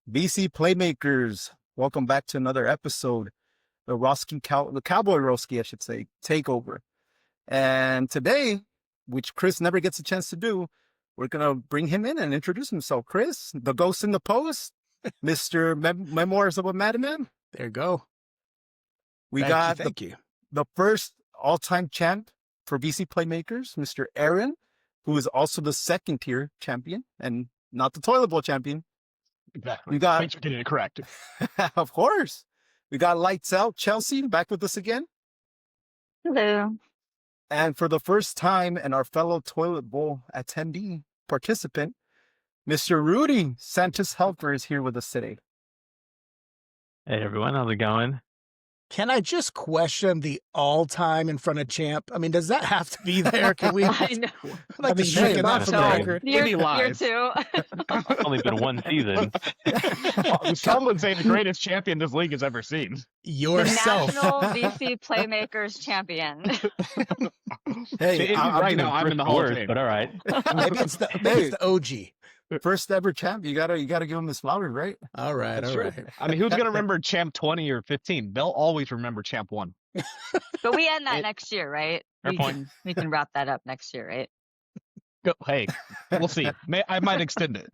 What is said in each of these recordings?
VC Playmakers, welcome back to another episode. The Cowboy Roski, I should say, takeover. And today, which Chris never gets a chance to do, we're gonna bring him in and introduce himself. Chris, the ghost in the post, Mr. Memoirs of a Madman. There you go. Thank you. The first all-time champ for VC Playmakers, Mr. Aaron, who is also the second tier champion and not the toilet bowl champion. Exactly. Thanks for getting it correct. Of course. We got Lights Out Chelsea back with us again. Hello. And for the first time, and our fellow toilet bowl attendee participant, Mr. Rudy Santos Helper is here with us today. Hey everyone, how's it going? Can I just question the all-time in front of champ? I mean, does that have to be there? Can we? I know. Like to strike it off from the record. Year two. It's only been one season. Someone say the greatest champion this league has ever seen. Yourself. The National VC Playmakers champion. Hey, right now I'm in the Hall of Fame. But all right. Maybe it's the OG. First ever champ. You gotta give him his flowers, right? All right, That's all true. right. I mean, who's gonna remember champ 20 or 15? They'll always remember champ 1. But we end that next year, right? Fair point. We can wrap that up next year, right? Hey, we'll see. I might extend it.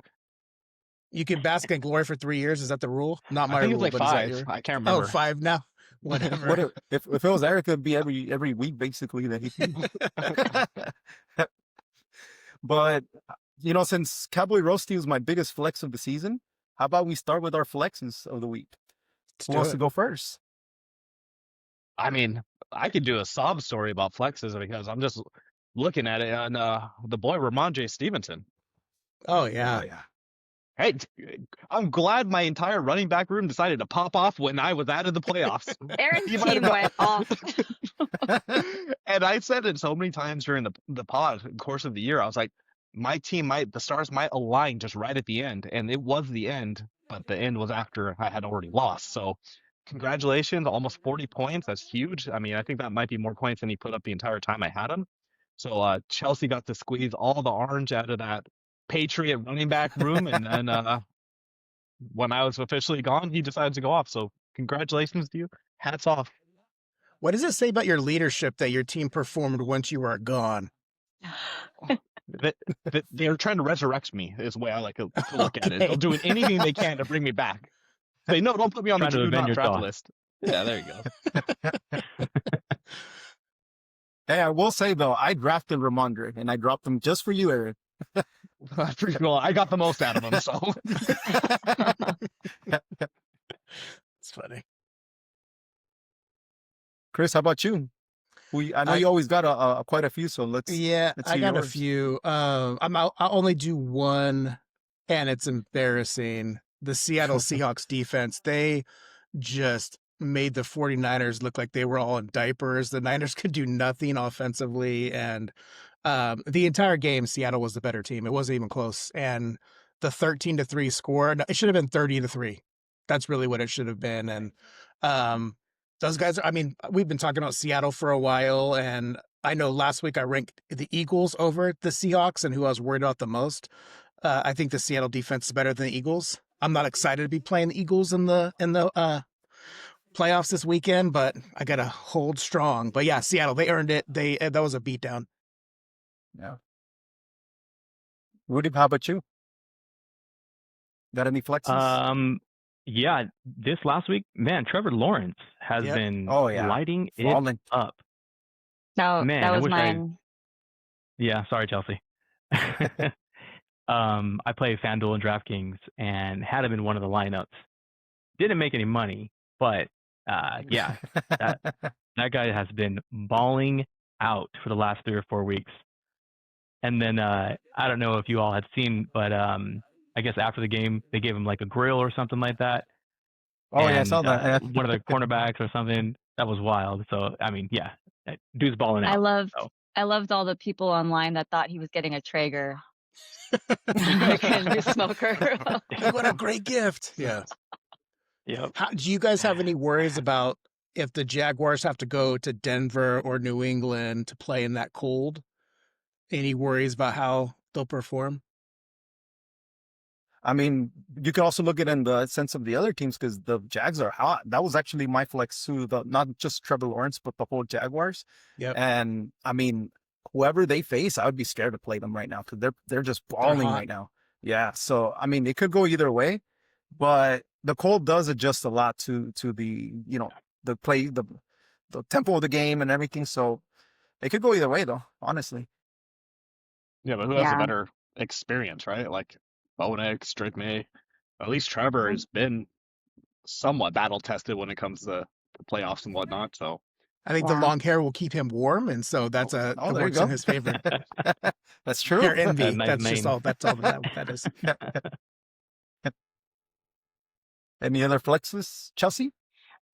You can bask in glory for 3 years. Is that the rule? Not my I think rule. it's like but is that 5. your- I can't remember. Oh, 5 now. Whatever. What if it was Eric, it'd be every week basically that he. But since Cowboy Roasty was my biggest flex of the season, how about we start with our flexes of the week? Who wants to go first? I mean, I could do a sob story about flexes because I'm just looking at it and the boy Ramondre Stevenson. Oh yeah. Hey, I'm glad my entire running back room decided to pop off when I was out of the playoffs. Aaron's You might team have went off. And I said it so many times during the course of the year. I was like, my team the stars might align just right at the end. And it was the end, but the end was after I had already lost. So congratulations, almost 40 points. That's huge. I mean, I think that might be more points than he put up the entire time I had him. So Chelsea got to squeeze all the orange out of that Patriot running back room. And then when I was officially gone, he decided to go off. So congratulations to you. Hats off. What does it say about your leadership that your team performed once you were gone? They're trying to resurrect me is the way I like to look at it. They'll do anything they can to bring me back. Say, no, don't put me on the do not draft list. Yeah, there you go. Hey, I will say though, I drafted Ramondre and I dropped him just for you, Aaron. Pretty cool. I got the most out of him, so. It's funny. Chris, how about you? I know you always got quite a few, so let's. Yeah, let's I hear got a yours. few. I'll only do one, and it's embarrassing. The Seattle Seahawks defense, they just made the 49ers look like they were all in diapers. The Niners could do nothing offensively, and the entire game, Seattle was the better team. It wasn't even close. And the 13-3 score, it should have been 30-3. That's really what it should have been. And those guys, I mean, we've been talking about Seattle for a while, and I know last week I ranked the Eagles over the Seahawks and who I was worried about the most. I think the Seattle defense is better than the Eagles. I'm not excited to be playing the Eagles in the playoffs this weekend, but I got to hold strong. But yeah, Seattle, they earned it. That was a beatdown. Yeah. Rudy, how about you? Got any flexes? Yeah, this last week, man, Trevor Lawrence has been lighting Falling. it up. No, Man, that I was wish mine. Yeah, sorry, Chelsea. I play FanDuel and DraftKings and had him in one of the lineups. Didn't make any money, but yeah, that guy has been balling out for the last 3 or 4 weeks. And then I don't know if you all had seen, but I guess after the game they gave him like a grill or something like that. Oh yeah, I saw that. One of the cornerbacks or something. That was wild. So I mean, yeah, dude's balling out. I loved all the people online that thought he was getting a Traeger. Like a new smoker. What a great gift. Yeah. Yep. Do you guys have any worries about if the Jaguars have to go to Denver or New England to play in that cold? Any worries about how they'll perform? I mean, you could also look at it in the sense of the other teams because the Jags are hot. That was actually my flex too. Not just Trevor Lawrence, but the whole Jaguars. Yep. And I mean, whoever they face, I would be scared to play them right now because they're just balling hot. right now. Yeah. So I mean, it could go either way, but the cold does adjust a lot to the the play the tempo of the game and everything. So it could go either way though, honestly. Yeah, but who has a Yeah. better experience, right? Like Bo Nix, Drake May. At least Trevor has been somewhat battle tested when it comes to the playoffs and whatnot. So I think the Yeah. long hair will keep him warm, and so that there you works go. in his favor. That's true. Hair envy. Nice That's just name. all. That's all that is. Any other flexes, Chelsea?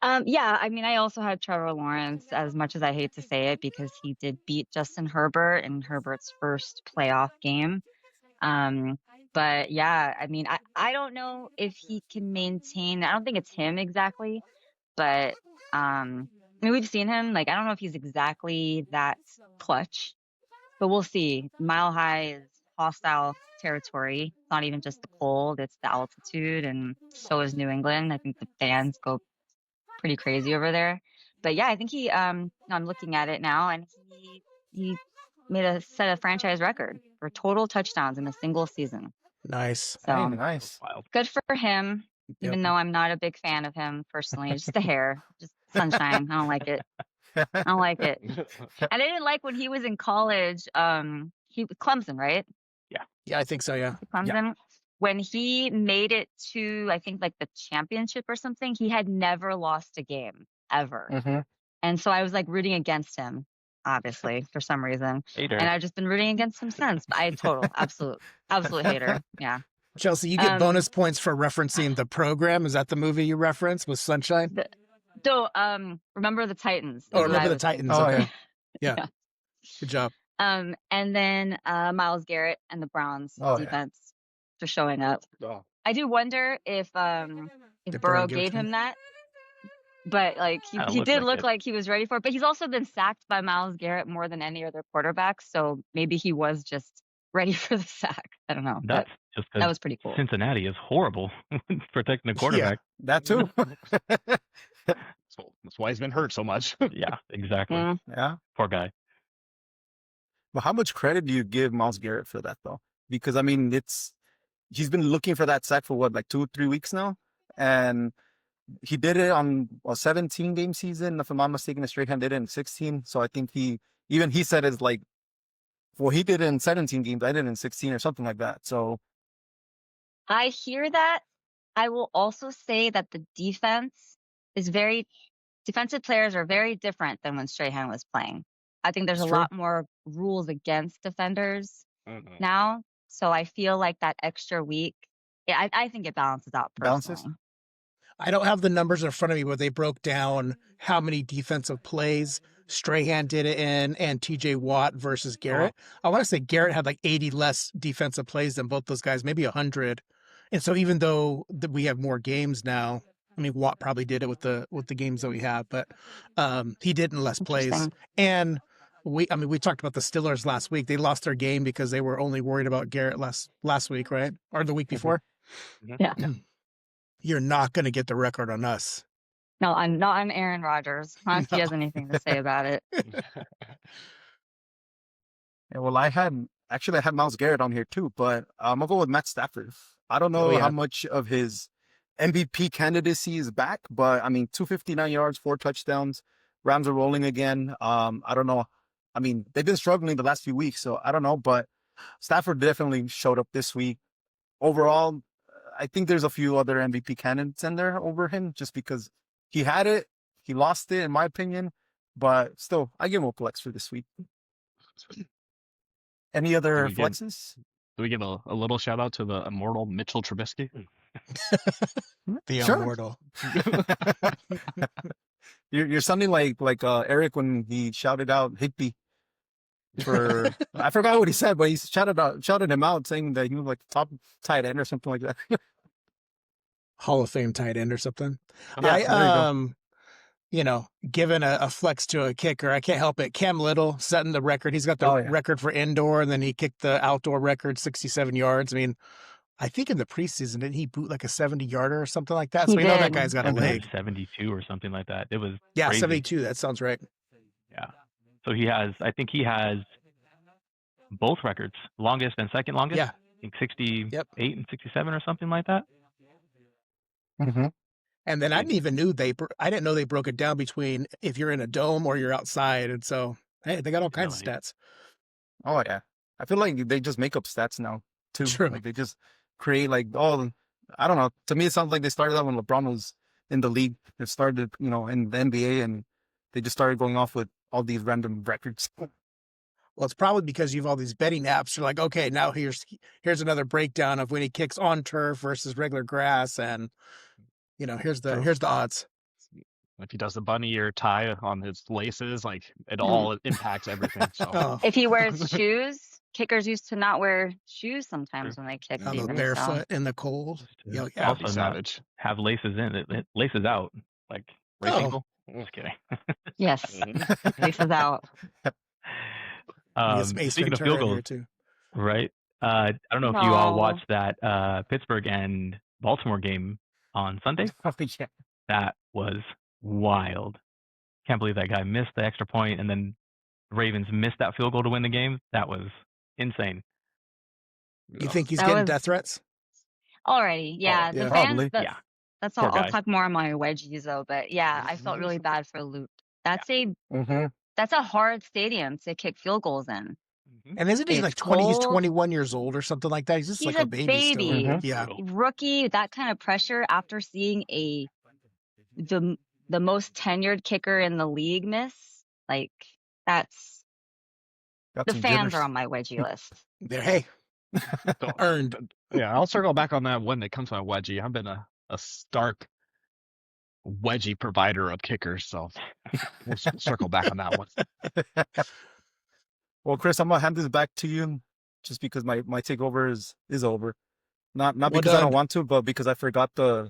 Yeah, I mean, I also had Trevor Lawrence, as much as I hate to say it, because he did beat Justin Herbert in Herbert's first playoff game. But yeah, I mean, I don't know if he can maintain. I don't think it's him exactly, but I mean, we've seen him. Like, I don't know if he's exactly that clutch, but we'll see. Mile High is hostile territory. It's not even just the cold; it's the altitude, and so is New England. I think the fans go pretty crazy over there. But yeah, I think he I'm looking at it now, and he set a franchise record for total touchdowns in a single season. Nice. Hey, So nice. Wild. good for him, Yep. even though I'm not a big fan of him personally. Just the hair, just sunshine. I don't like it. I don't like it. And I didn't like when he was in college. He Clemson, right? Yeah, I think so. Yeah. Clemson. When he made it to, I think, like the championship or something, he had never lost a game ever. Mhm. And so I was like rooting against him, obviously, for some reason. Hater. And I've just been rooting against him since. I absolute hater. Yeah. Chelsea, you get bonus points for referencing the program. Is that the movie you referenced with Sunshine? So remember the Titans. Oh, is what remember I the was Titans. Oh, Okay. yeah. Yeah. Good job. And then Myles Garrett and the Browns Oh, yeah. defense for showing up. Oh. I do wonder if Did Burrow Burrow give it gave to him? him that. But like he Kinda did looked like look it. like he was ready for it. But he's also been sacked by Myles Garrett more than any other quarterback. So maybe he was just ready for the sack. I don't know. But That's just that because was pretty cool. Cincinnati is horrible protecting the quarterback. That too. that's why he's been hurt so much. Yeah, exactly. Mm. Yeah. Poor guy. But how much credit do you give Myles Garrett for that though? Because I mean, he's been looking for that sack for what, like 2-3 weeks now, and he did it on a 17 game season. If I'm not mistaken, Strahan did it in 16. So I think he said it's like, well, he did it in 17 games. I did it in 16 or something like that. So I hear that. I will also say that the defensive players are very different than when Strahan was playing. I think there's It's a true. lot more rules against defenders Mhm. now. So I feel like that extra week, yeah, I think it balances out Balances? personally. I don't have the numbers in front of me where they broke down how many defensive plays Strahan did it in and TJ Watt versus Garrett. I want to say Garrett had like 80 less defensive plays than both those guys, maybe 100. And so even though we have more games now, I mean, Watt probably did it with the games that we have, but he did in less plays. Interesting. And we talked about the Steelers last week. They lost their game because they were only worried about Garrett last week, right? Or the week before. Yeah. You're not going to get the record on us. No, I'm not on Aaron Rodgers. Not if he No. has anything to say about it. yeah, well, I had Myles Garrett on here too, but I'm gonna go with Matt Stafford. I don't know Oh, yeah. how much of his MVP candidacy is back, but I mean, 259 yards, 4 touchdowns. Rams are rolling again. I don't know. I mean, they've been struggling the last few weeks, so I don't know, but Stafford definitely showed up this week. Overall, I think there's a few other MVP candidates in there over him just because he had it, he lost it, in my opinion, but still, I give him a flex for this week. Any other we give- flexes? Do we give a little shout out to the immortal Mitchell Trubisky? The Sure. immortal. You're sounding like Eric when he shouted out Higby for I forgot what he said, but he shouted him out saying that he was like top tight end or something like that. Hall of Fame tight end or something. Yeah, there you go. Given a flex to a kicker, I can't help it. Cam Little setting the record. He's got the Oh, yeah. record for indoor, and then he kicked the outdoor record, 67 yards. I mean, I think in the preseason, didn't he boot like a 70-yarder or something like that? He So we know that did. guy's got a I think it leg. was 72 or something like that. It was Yeah, crazy. 72. That sounds right. Yeah. So I think he has both records, longest and second longest. Yeah. I think 68 Yep. and 67 or something like that. Mm-hmm. And then I didn't know they broke it down between if you're in a dome or you're outside. And so, hey, they got all kinds of stats. Oh yeah, I feel like they just make up stats now too. True. Like they just create like I don't know. To me, it sounds like they started out when LeBron was in the league. They started, in the NBA, and they just started going off with all these random records. Well, it's probably because you have all these betting apps. You're like, okay, now here's another breakdown of when he kicks on turf versus regular grass, and here's the odds. If he does the bunny ear tie on his laces, like it all impacts everything. So Oh, If he wears shoes, kickers used to not wear shoes sometimes when they kicked. on the even, barefoot in the cold. Yeah, that'd Also be not savage. have laces laces out, like race Oh. ankle. Just kidding. Yes, laces out. Yes, Ace Speaking of Ventura field in here goals, too. right? I don't know if you all No. watched that Pittsburgh and Baltimore game on Sunday. Oh, yeah. That was wild. Can't believe that guy missed the extra point, and then the Ravens missed that field goal to win the game. That was insane. You think he's That getting was- death threats? Alrighty, yeah. yeah. The Probably. fans. Yeah. That's Poor all. I'll guy. talk more on my wedgies though. But yeah, I felt really bad for Luke. That's Mm-hmm. that's a hard stadium to kick field goals in. And isn't he It's like 20? He's cold. 21 years old or something like that. He's just He's like a a baby still. baby. Mhm. Yeah. Rookie, that kind of pressure after seeing the most tenured kicker in the league miss, like that's Got the some fans jitters. are on my wedgie list. There, hey, So, earned. yeah, I'll circle back on that when it comes to my wedgie. I've been a stark wedgie provider of kickers, so we'll circle back on that one. Well, Chris, I'm gonna hand this back to you, just because my takeover is over. Not Well because I don't done. want to, but because I forgot I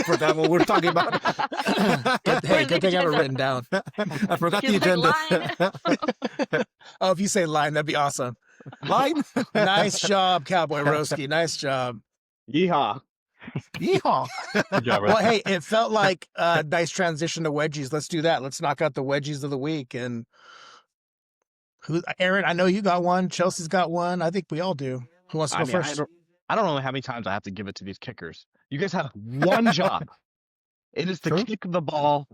forgot what we're talking about. Hey, good thing I have it written down. I forgot the He's agenda. Oh, if you say line, that'd be awesome. Line. Nice job, Cowboy Roski. Nice job. Yeehaw. Yeehaw. Good job, Well, Russ. hey, it felt like a nice transition to wedgies. Let's do that. Let's knock out the wedgies of the week. And Aaron, I know you got one. Chelsea's got one. I think we all do. Who wants to go first? I don't know how many times I have to give it to these kickers. You guys have one job. It is to True. kick the ball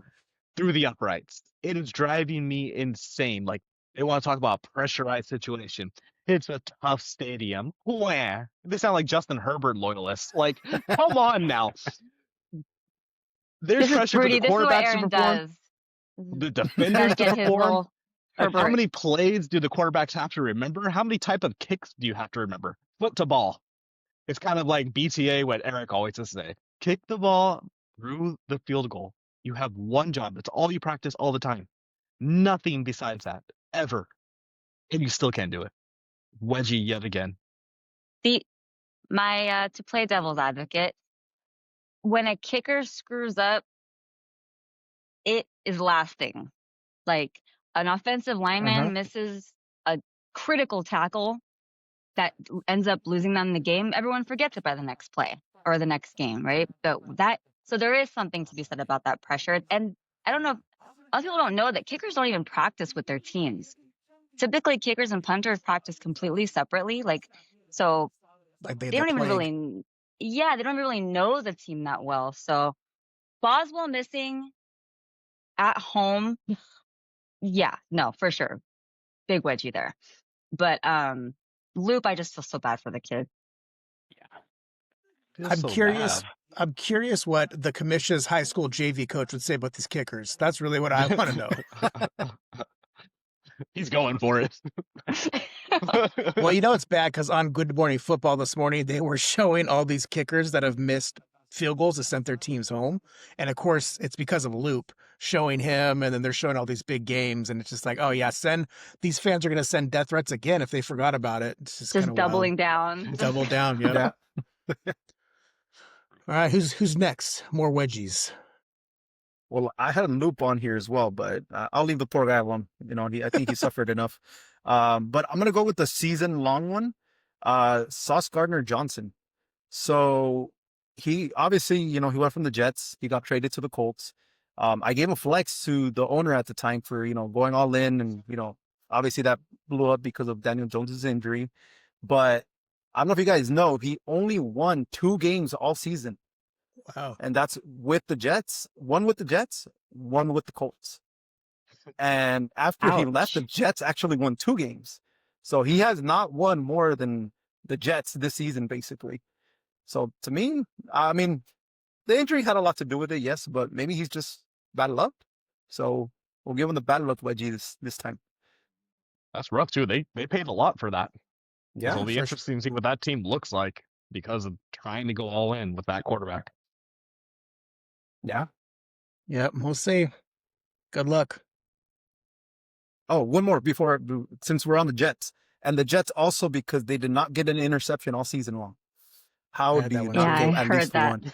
through the uprights. It is driving me insane. Like, they want to talk about a pressurized situation. It's a tough stadium. Where? They sound like Justin Herbert loyalists. Like, come on now. There's This is pressure for Rudy. the This is what quarterbacks to Aaron perform, does. the Gotta defenders to get his perform. little And how Herbert. many plays do the quarterbacks have to remember? How many type of kicks do you have to remember? Flip to ball. It's kind of like BTA, what Eric always used to say. Kick the ball through the field goal. You have one job. That's all you practice all the time. Nothing besides that, ever. And you still can't do it. Wedgie yet again. To play devil's advocate, when a kicker screws up, it is lasting. Like an offensive lineman misses a critical tackle that ends up losing them the game, everyone forgets it by the next play or the next game, right? So there is something to be said about that pressure. And I don't know, a lot of people don't know that kickers don't even practice with their teams. Typically, kickers and punters practice completely separately. So Like they don't even really, they don't really know the team that well. So Boswell missing at home, yeah, no, for sure, big wedgie there. But Loop, I just feel so bad for the kid. Feels I'm so curious. bad. I'm curious what the commission's high school JV coach would say about these kickers. That's really what I want to know. He's going for it. Well, it's bad because on Good Morning Football this morning, they were showing all these kickers that have missed field goals that sent their teams home. And of course, it's because of Loop showing him. And then they're showing all these big games. And it's just like, oh, yeah, these fans are going to send death threats again if they forgot about it. It's just kinda doubling wild. down. Double down. Yeah. All right. Who's next? More wedgies. Well, I had a Loop on here as well, but I'll leave the poor guy alone. I think he suffered enough. But I'm gonna go with the season-long one. Sauce Gardner Johnson So he obviously, he went from the Jets. He got traded to the Colts. I gave a flex to the owner at the time for, going all in. And, obviously that blew up because of Daniel Jones's injury. But I don't know if you guys know, he only won 2 games all season. Wow. And that's with the Jets. One with the Jets, one with the Colts. And after he left, the Jets actually won 2 games. So he has not won more than the Jets this season, basically. So to me, I mean, the injury had a lot to do with it, yes, but maybe he's just bad luck. So we'll give him the bad luck wedgie this time. That's rough too. They paid a lot for that. Yeah. It'll be interesting to see what that team looks like because of trying to go all in with that quarterback. Yeah. Yeah, we'll see. Good luck. Oh, one more since we're on the Jets. And the Jets also because they did not get an interception all season long. How I had do that you one not Yeah, get I at heard least that. one?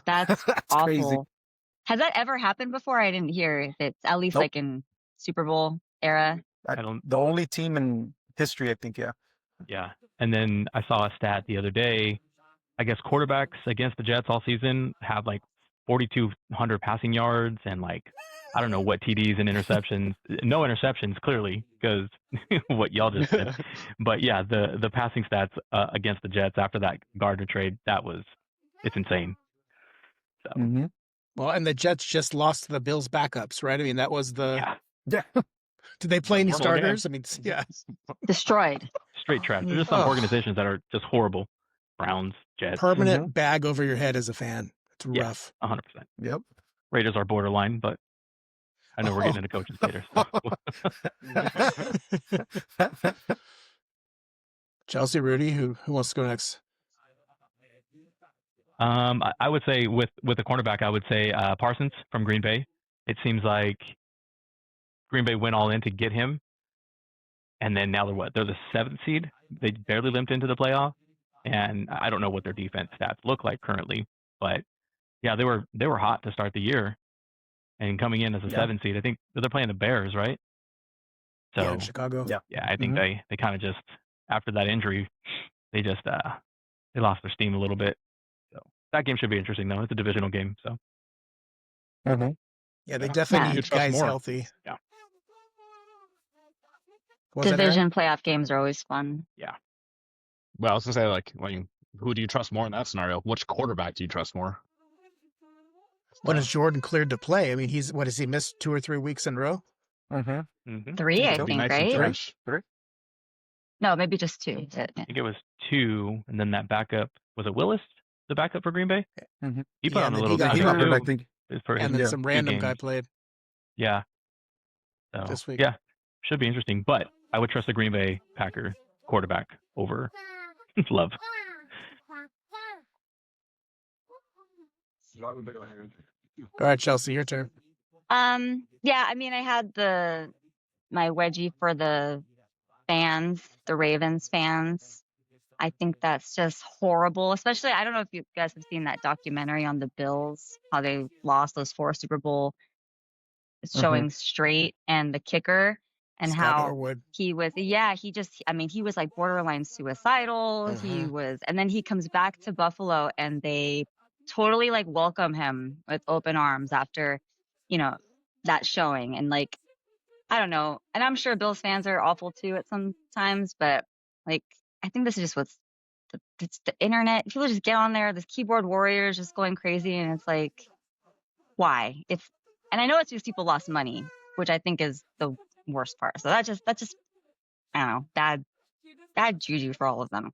That's That's awful. crazy. Has that ever happened before? I didn't hear if it's at least Nope. like in Super Bowl era. The only team in history, I think, yeah. Yeah. And then I saw a stat the other day. I guess quarterbacks against the Jets all season have like 4,200 passing yards and like, I don't know what TDs and interceptions. No interceptions, clearly, because what y'all just said. But yeah, the passing stats against the Jets after that Gardner trade, it's insane. So, Mm-hmm. Well, and the Jets just lost to the Bills backups, right? I mean, that was the. Yeah. Did they play any Normal game. starters? I mean, yeah. Destroyed. straight trash. There's just some Oh. organizations that are just horrible. Browns, Jets, Permanent bag over your head as a fan. It's Yeah. rough. 100%. Yep. Raiders are borderline, but I know we're getting into coaches later. So. Chelsea, Rudy, who wants to go next? I would say with the cornerback, I would say Parsons from Green Bay. It seems like Green Bay went all in to get him, and then now they're what? They're the 7th seed. They barely limped into the playoff, and I don't know what their defense stats look like currently, but yeah, they were hot to start the year, and coming in as a 7th seed. I think they're playing the Bears, right? So Yeah, in Chicago. Yeah. I think they kind of just after that injury, they just they lost their steam a little bit. So that game should be interesting though. It's a divisional game, so. Yeah, they definitely You need trust guys more. healthy. Yeah. What was that, Aaron? Division playoff games are always fun. Yeah. Well, I was gonna say like who do you trust more in that scenario? Which quarterback do you trust more? When is Jordan cleared to play? I mean, has he missed 2 or 3 weeks in a row? Mm-hmm. 3, I It'll be think, nice and right? fresh. No, maybe just 2. I think it was 2, and then that backup was it Willis, the backup for Green Bay? Mhm. He put Yeah, on and a then little he got bit hurt. too, I think. for his And then Yeah. some 2 random guy games. played Yeah. So this week. yeah, should be interesting. But I would trust the Green Bay Packer quarterback over Love. All right, Chelsea, your turn. Yeah, I mean, I had my wedgie for the fans, the Ravens fans. I think that's just horrible. Especially, I don't know if you guys have seen that documentary on the Bills, how they lost those 4 Super Bowl showing straight, and the kicker, and Scott how Norwood. he was. Yeah, he was like borderline suicidal. He was, and then he comes back to Buffalo, and they totally like welcome him with open arms after, that showing, and like, I don't know. And I'm sure Bills fans are awful too at some times, but like, I think this is just it's the internet. People just get on there, this keyboard warriors just going crazy. And it's like, why? And I know it's because people lost money, which I think is the worst part. So that's just, I don't know, bad juju for all of them.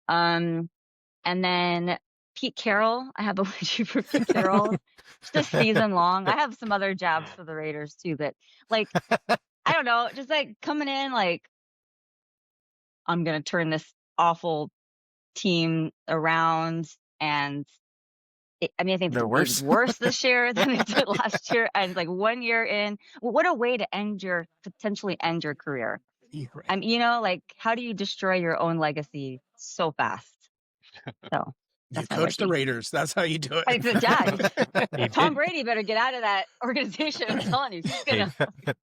And then Pete Carroll, I have a wedgie for Pete Carroll. Just season long. I have some other jabs for the Raiders too, but like, I don't know, just like coming in like, I'm going to turn this awful team around. And I think They're they did worse. worse this year than they did last year. And like 1 year in, what a way to potentially end your career. Yeah, right. Like, how do you destroy your own legacy so fast? So You that's my coach the wedgie. Raiders. That's how you do it. Yeah, Tom Brady better get out of that organization. I'm telling you, he's gonna.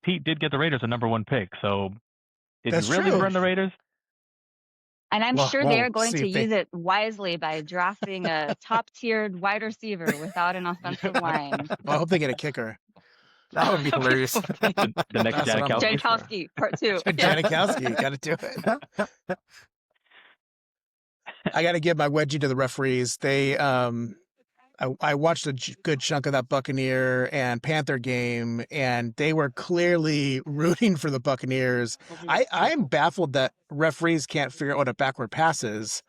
Pete did get the Raiders a number 1 pick, so did That's he really true. run the Raiders? And I'm Well, sure well, they're going see to if they- use it wisely by drafting a top-tiered wide receiver without an offensive line. Well, I hope they get a kicker. That would be hilarious. The next That's what I'm Janikowski. looking for. Janikowski, part 2. Yeah. Janikowski, got to do it. I got to give my wedgie to the referees. They, I watched a good chunk of that Buccaneer and Panther game, and they were clearly rooting for the Buccaneers. I'm baffled that referees can't figure out what a backward pass is.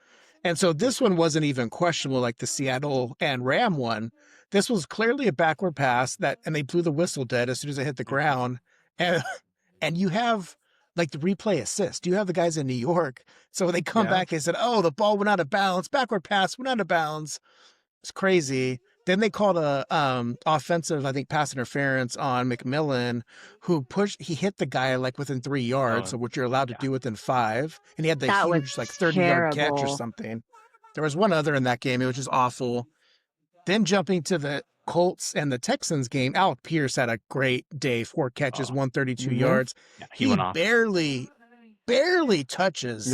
And so this one wasn't even questionable like the Seattle and Ram one. This was clearly a backward pass and they blew the whistle dead as soon as it hit the ground. And you have like the replay assist. You have the guys in New York. So when they come back, they said, oh, the ball went out of bounds, backward pass went out of bounds. It's crazy. Then they called a offensive, I think, pass interference on McMillan, who he hit the guy like within 3 yards, so which you're allowed to do within 5. And he had the That was huge like 30-yard catch or terrible. something. There was one other in that game. It was just awful. Then jumping to the Colts and the Texans game, Alec Pierce had a great day, 4 catches, 132 yards. Yeah, he went off. barely touches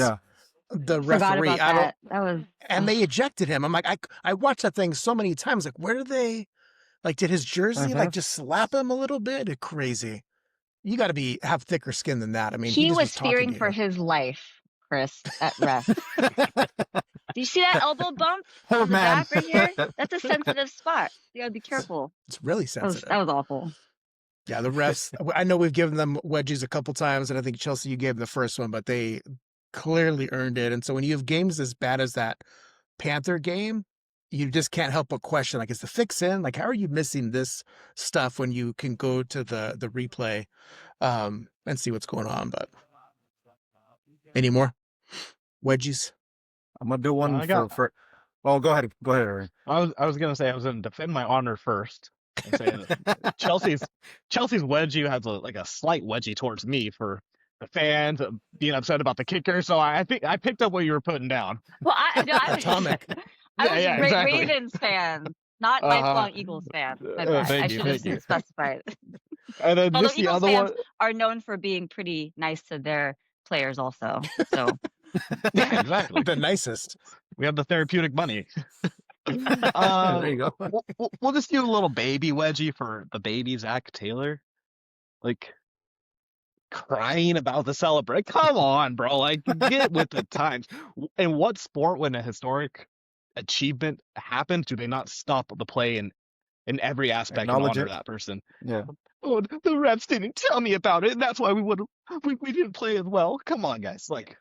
the Forgot referee. about that. That was And they ejected him. I'm like, I watched that thing so many times. Like, where did they, like, did his jersey like just slap him a little bit? It's crazy. You got to have thicker skin than that. I mean, he just was talking fearing to for you. his life, Chris, at ref. Do you see that elbow bump Oh, on the man. back right here? That's a sensitive spot. You gotta be careful. It's really That was, sensitive. that was awful. Yeah, the refs. I know we've given them wedgies a couple times, and I think Chelsea, you gave them the first one, but they clearly earned it. And so when you have games as bad as that Panther game, you just can't help but question, like, is the fix in? Like, how are you missing this stuff when you can go to the replay and see what's going on? But any more wedgies? I'm gonna do one I got- for. Well, go ahead, Aaron. I was gonna say I was gonna defend my honor first and say that Chelsea's wedgie has a slight wedgie towards me for the fans being upset about the kicker. So I think I picked up what you were putting down. Well, I Atomic. was Yeah, exactly. Ravens fan, not lifelong Eagles fan. My bad. Thank I you, should have thank you. specified. And then Although just the Eagles other fans one. are known for being pretty nice to their players, also. So Yeah, exactly. The nicest. We have the therapeutic money. There you go. We'll just do a little baby wedgie for the baby Zach Taylor. Like crying about the celebration. Come on, bro. Like get with the times. In what sport, when a historic achievement happens, do they not stop the play in every aspect and Acknowledge honor it. that person? Yeah. Oh, the refs didn't tell me about it, and that's why we didn't play as well. Come on, guys. Like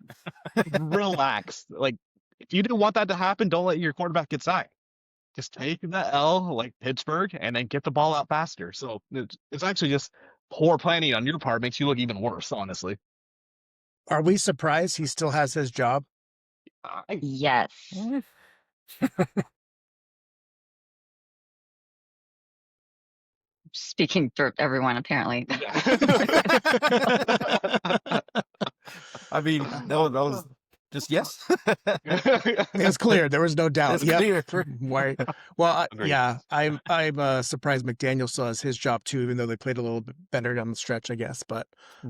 relax. Like if you didn't want that to happen, don't let your quarterback get sacked. Just take that L like Pittsburgh and then get the ball out faster. So it's actually just poor planning on your part makes you look even worse, honestly. Are we surprised he still has his job? yes. Speaking for everyone, apparently. I mean, that was just yes. It was clear. There was no doubt. It's Yep. clear. Right. Well, Agreed. yeah, I'm surprised McDaniel still has his job too, even though they played a little bit better down the stretch, I guess. But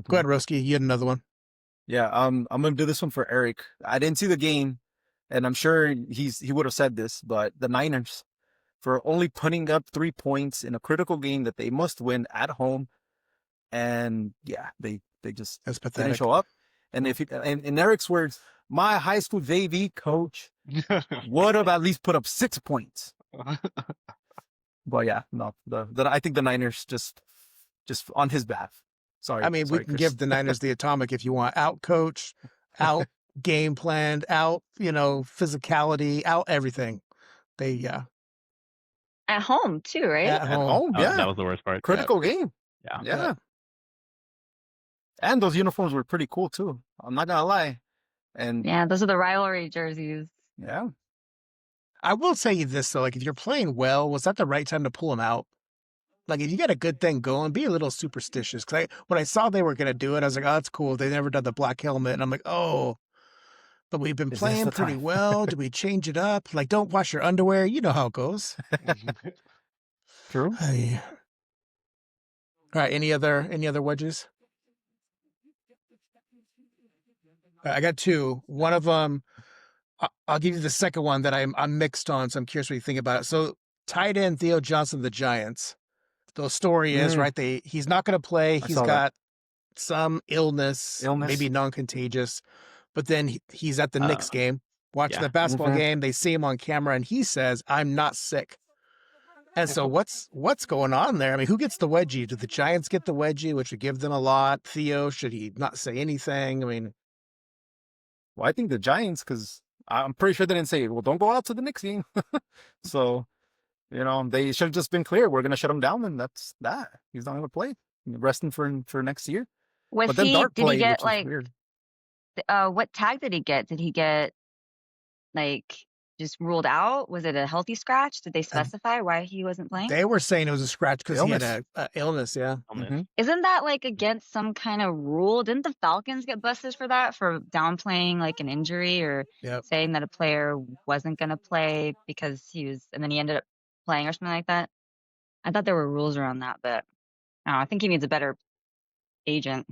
go ahead, Roski. You had another one. Yeah, I'm gonna do this one for Eric. I didn't see the game, and I'm sure he would have said this, but the Niners, for only putting up 3 points in a critical game that they must win at home, and yeah, they just That's didn't pathetic. show up. And in Eric's words, my high school JV coach would have at least put up 6 points. But yeah, no, I think the Niners just on his behalf. Sorry. I mean, sorry, we can Chris. give the Niners the atomic if you want. Out coach, out game planned, out, physicality, out everything. Yeah. At home, too, right? At home. home, yeah. That was the worst part. Critical game. Yeah. Yeah. And those uniforms were pretty cool too. I'm not gonna lie. And Yeah, those are the rivalry jerseys. yeah. I will say you this though, like if you're playing well, was that the right time to pull him out? Like if you got a good thing going, be a little superstitious. Because when I saw they were gonna do it, I was like, oh, that's cool. They never done the black helmet, and I'm like, oh. But we've been Is this playing the pretty time? well. Do we change it up? Like, don't wash your underwear. You know how it goes. True. Hey. All right. Any other wedges? I got two. One of them, I'll give you the second one that I'm mixed on, so I'm curious what you think about it. So tight end Theo Johnson of the Giants. The story is, right, he's not going to play. He's got some illness, maybe non-contagious, but then he's at the Knicks game, watching the basketball game. They see him on camera, and he says, "I'm not sick." And so what's going on there? I mean, who gets the wedgie? Do the Giants get the wedgie, which would give them a lot? Theo, should he not say anything? I mean, well, I think the Giants, because I'm pretty sure they didn't say, well, don't go out to the Knicks game. So, they should have just been clear. We're going to shut him down, and that's that. He's not going to play. Resting for next year. Was but then he? Dart Did played, he get which is weird. What tag did he get? Did he get just ruled out? Was it a healthy scratch? Did they specify why he wasn't playing? They were saying it was a scratch because he had a illness. Yeah. Isn't that against some kind of rule? Didn't the Falcons get busted for that, for downplaying an injury or saying that a player wasn't going to play because and then he ended up playing or something like that? I thought there were rules around that, but I think he needs a better agent.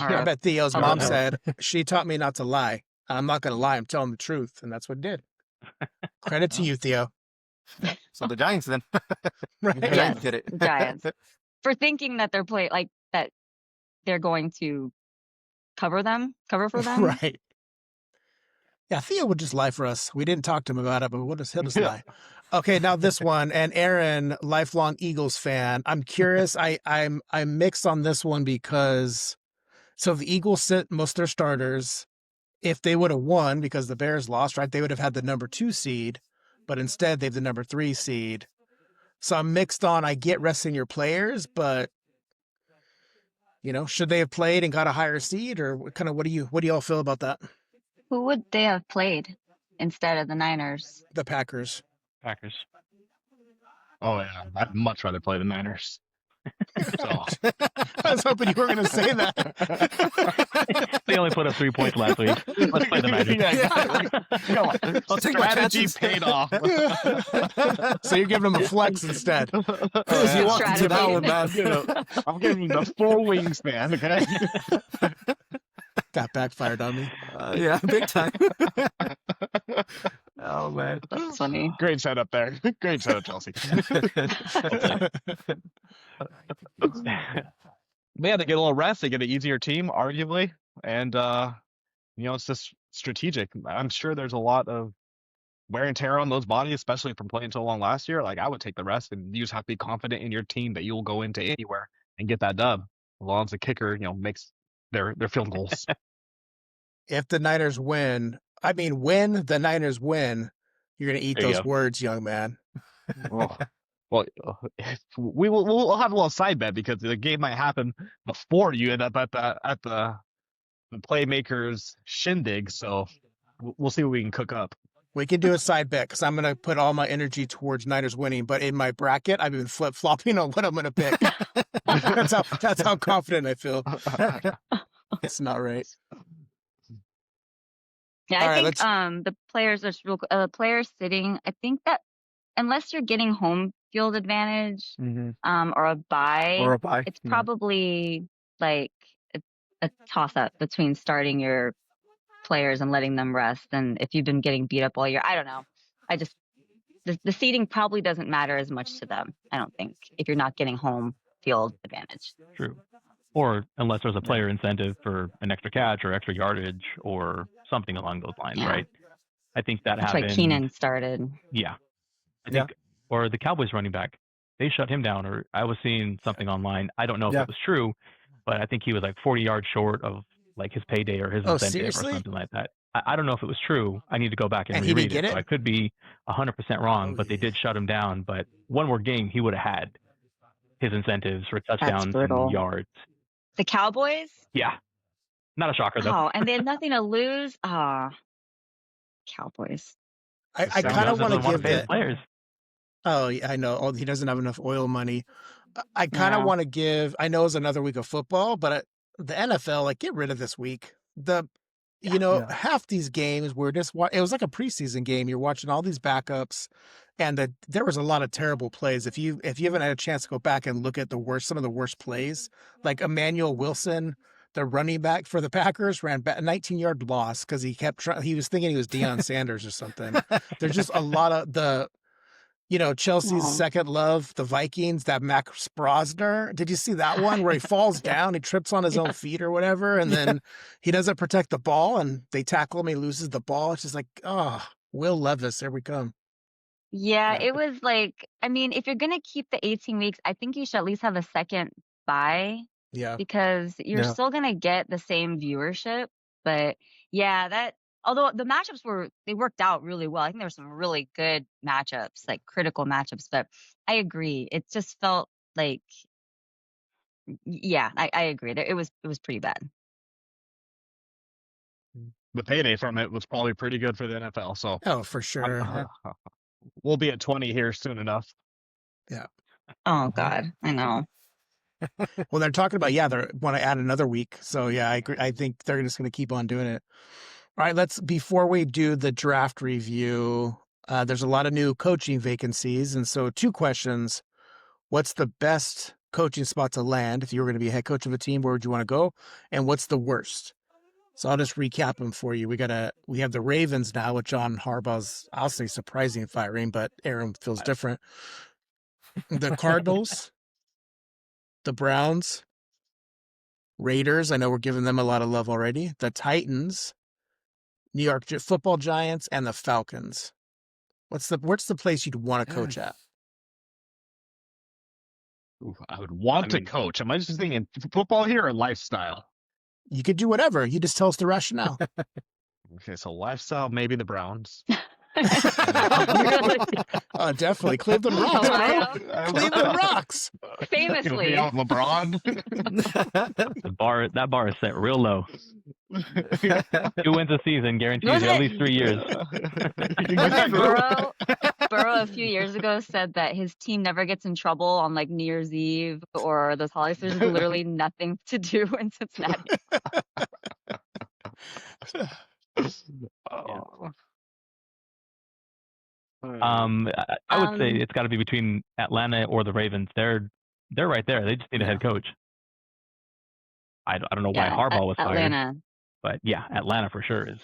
I bet Theo's mom said, she taught me not to lie. I'm not going to lie. I'm telling the truth. And that's what it did. Credit to you, Theo. So the Giants then. Right. The Giants did it. The Giants. For thinking that they're that they're going to cover for them. Right. Yeah, Theo would just lie for us. We didn't talk to him about it, but he'll just lie. Okay, now this one. And Aaron, lifelong Eagles fan. I'm curious. I'm mixed on this one because so the Eagles sit most of their starters. If they would have won because the Bears lost, right, they would have had the number 2 seed, but instead they have the number 3 seed. So I'm mixed on, I get resting your players, but should they have played and got a higher seed, or what do you all feel about that? Who would they have played instead of the Niners? The Packers. Oh yeah, I'd much rather play the Niners. So. I was hoping you were going to say that. They only put up 3 points last week. Let's play the Magic. Come on. I'll take my chances. Paid off. So you're giving them a flex instead. You walk into that one, man. I'm giving them the full wingspan, okay? That backfired on me. Yeah, big time. Oh, man. That's funny. Great setup there. Great setup, Chelsea. Yeah, they get a little rest. They get an easier team, arguably. And, it's just strategic. I'm sure there's a lot of wear and tear on those bodies, especially from playing so long last year. I would take the rest, and you just have to be confident in your team that you'll go into anywhere and get that dub, as long as the kicker, makes their field goals. If the Niners win, when the Niners win, you're going to eat those words, young man. Well, we'll have a little side bet because the game might happen before you end up at the Playmakers shindig. So we'll see what we can cook up. We can do a side bet because I'm going to put all my energy towards Niners winning. But in my bracket, I've been flip-flopping on what I'm going to pick. That's how confident I feel. It's not right. Yeah, I think the players sitting. I think that unless you're getting home field advantage or a bye, it's probably a toss up between starting your players and letting them rest. And if you've been getting beat up all year, I don't know. The seeding probably doesn't matter as much to them, I don't think, if you're not getting home field advantage. True. Or unless there's a player incentive for an extra catch or extra yardage or something along those lines, right? I think that happened. That's why Keenan started. Yeah. I think, or the Cowboys running back, they shut him down, or I was seeing something online. I don't know if it was true, but I think he was 40 yards short of his payday or his incentive or something like that. I don't know if it was true. I need to go back and reread it. So I could be 100% wrong, but they did shut him down. But one more game, he would have had his incentives for touchdowns and yards. The Cowboys? Yeah. Not a shocker, though. Oh, and they had nothing to lose? Cowboys. I kind of want to give the players. Oh, yeah, I know. Oh, he doesn't have enough oil money. I kind of want to give, I know it's another week of football, but the NFL, get rid of this week. Half these games were just, it was like a preseason game. You're watching all these backups, and there was a lot of terrible plays. If you haven't had a chance to go back and look at some of the worst plays, like Emmanuel Wilson the running back for the Packers ran back a 19-yard loss because he kept trying. He was thinking he was Deion Sanders or something. There's just a lot of Chelsea's Oh. second love, the Vikings, that Max Brosner. Did you see that one where he falls down, he trips on his own feet or whatever, and then he doesn't protect the ball and they tackle him, he loses the ball. It's just like, oh, Will Levis, here we come. Yeah, Yeah. it was like, I mean, if you're going to keep the 18 weeks, I think you should at least have a second bye Yeah. because you're Yeah. still going to get the same viewership. But yeah, although the matchups they worked out really well. I think there were some really good matchups, like critical matchups. But I agree. It just felt like, yeah, I agree. It was pretty bad. The payday from it was probably pretty good for the NFL. So Oh, for sure. we'll be at 20 here soon enough. Oh God, I know. Well, they're talking about, they want to add another week. So yeah, I agree. I think they're just going to keep on doing it. All right, before we do the draft review, there's a lot of new coaching vacancies. And so 2 questions. What's the best coaching spot to land? If you were going to be a head coach of a team, where would you want to go? And what's the worst? So I'll just recap them for you. We have the Ravens now with John Harbaugh's, I'll say, surprising firing, but Aaron feels different. The Cardinals, the Browns, Raiders. I know we're giving them a lot of love already. The Titans, New York Football Giants, and the Falcons. What's the place you'd want to coach at? Ooh, I would want to coach. Am I just thinking football here or lifestyle? You could do whatever. You just tell us the rationale. Okay, so lifestyle, maybe the Browns. Really? Oh, definitely. Cleveland Rocks, Ohio? bro. Cleveland Rocks. Famously. LeBron. That bar is set real low. 2 wins a season guarantees Was you at it- least 3 years. Wasn't Burrow a few years ago said that his team never gets in trouble on like New Year's Eve or those holidays? There's literally nothing to do in Cincinnati. Oh. I would say Um, it's got to be between Atlanta or the Ravens. They're right there. They just need a head coach. I don't know why Yeah, Harbaugh was fired, Atlanta. but yeah, Atlanta for sure is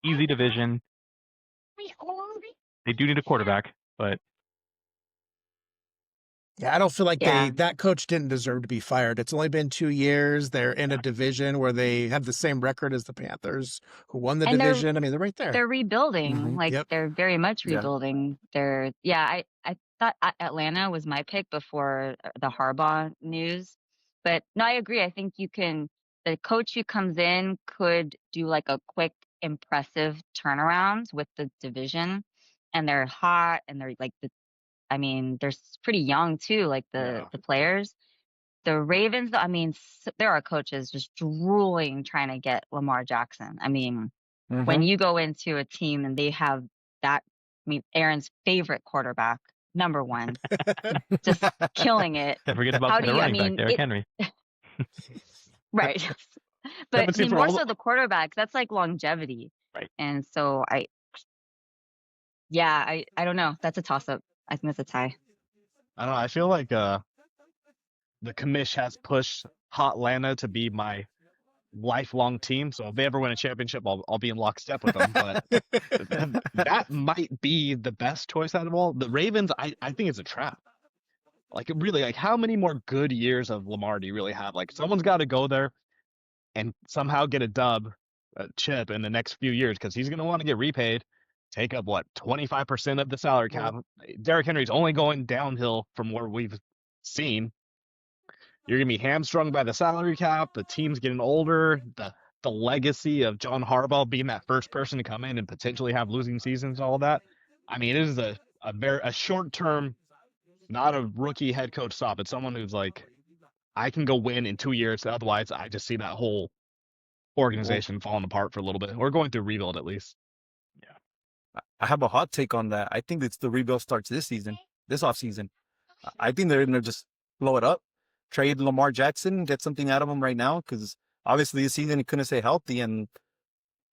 easy division. They do need a quarterback, but Yeah, I don't feel like Yeah. that coach didn't deserve to be fired. It's only been 2 years. They're in a division where they have the same record as the Panthers, who won the And division. I mean, they're right there. They're rebuilding. Mhm. Like Yep. they're very much Yeah. rebuilding. I thought Atlanta was my pick before the Harbaugh news. But no, I agree. I think the coach who comes in could do like a quick, impressive turnaround with the division. And they're hot and they're like they're pretty young too, like the players. The Ravens, I mean, there are coaches just drooling trying to get Lamar Jackson. I mean, when you go into a team and they have Aaron's favorite quarterback, number 1, just killing it. don't forget How about do the you- I running back, mean, Derrick it- Henry. Right. But I Haven't seen mean, for more all- so the quarterbacks, that's like longevity. Right. And so I don't know. That's a toss up. I think that's a tie. I don't know. I feel like the commish has pushed Hotlanta to be my lifelong team. So if they ever win a championship, I'll be in lockstep with them. But that might be the best choice out of all. The Ravens, I think it's a trap. Like really, like how many more good years of Lamar do you really have? Like someone's got to go there and somehow get a chip in the next few years because he's going to want to get repaid. Take up 25% of the salary cap. Derrick Henry's only going downhill from where we've seen. You're gonna be hamstrung by the salary cap. The team's getting older. The legacy of John Harbaugh being that first person to come in and potentially have losing seasons, all of that. I mean, it is a short term, not a rookie head coach stop. It's someone who's like, I can go win in 2 years. Otherwise, I just see that whole organization falling apart for a little bit. We're going through rebuild at least. I have a hot take on that. I think it's the rebuild starts this offseason. I think they're going to just blow it up, trade Lamar Jackson, get something out of him right now, because obviously this season he couldn't stay healthy. And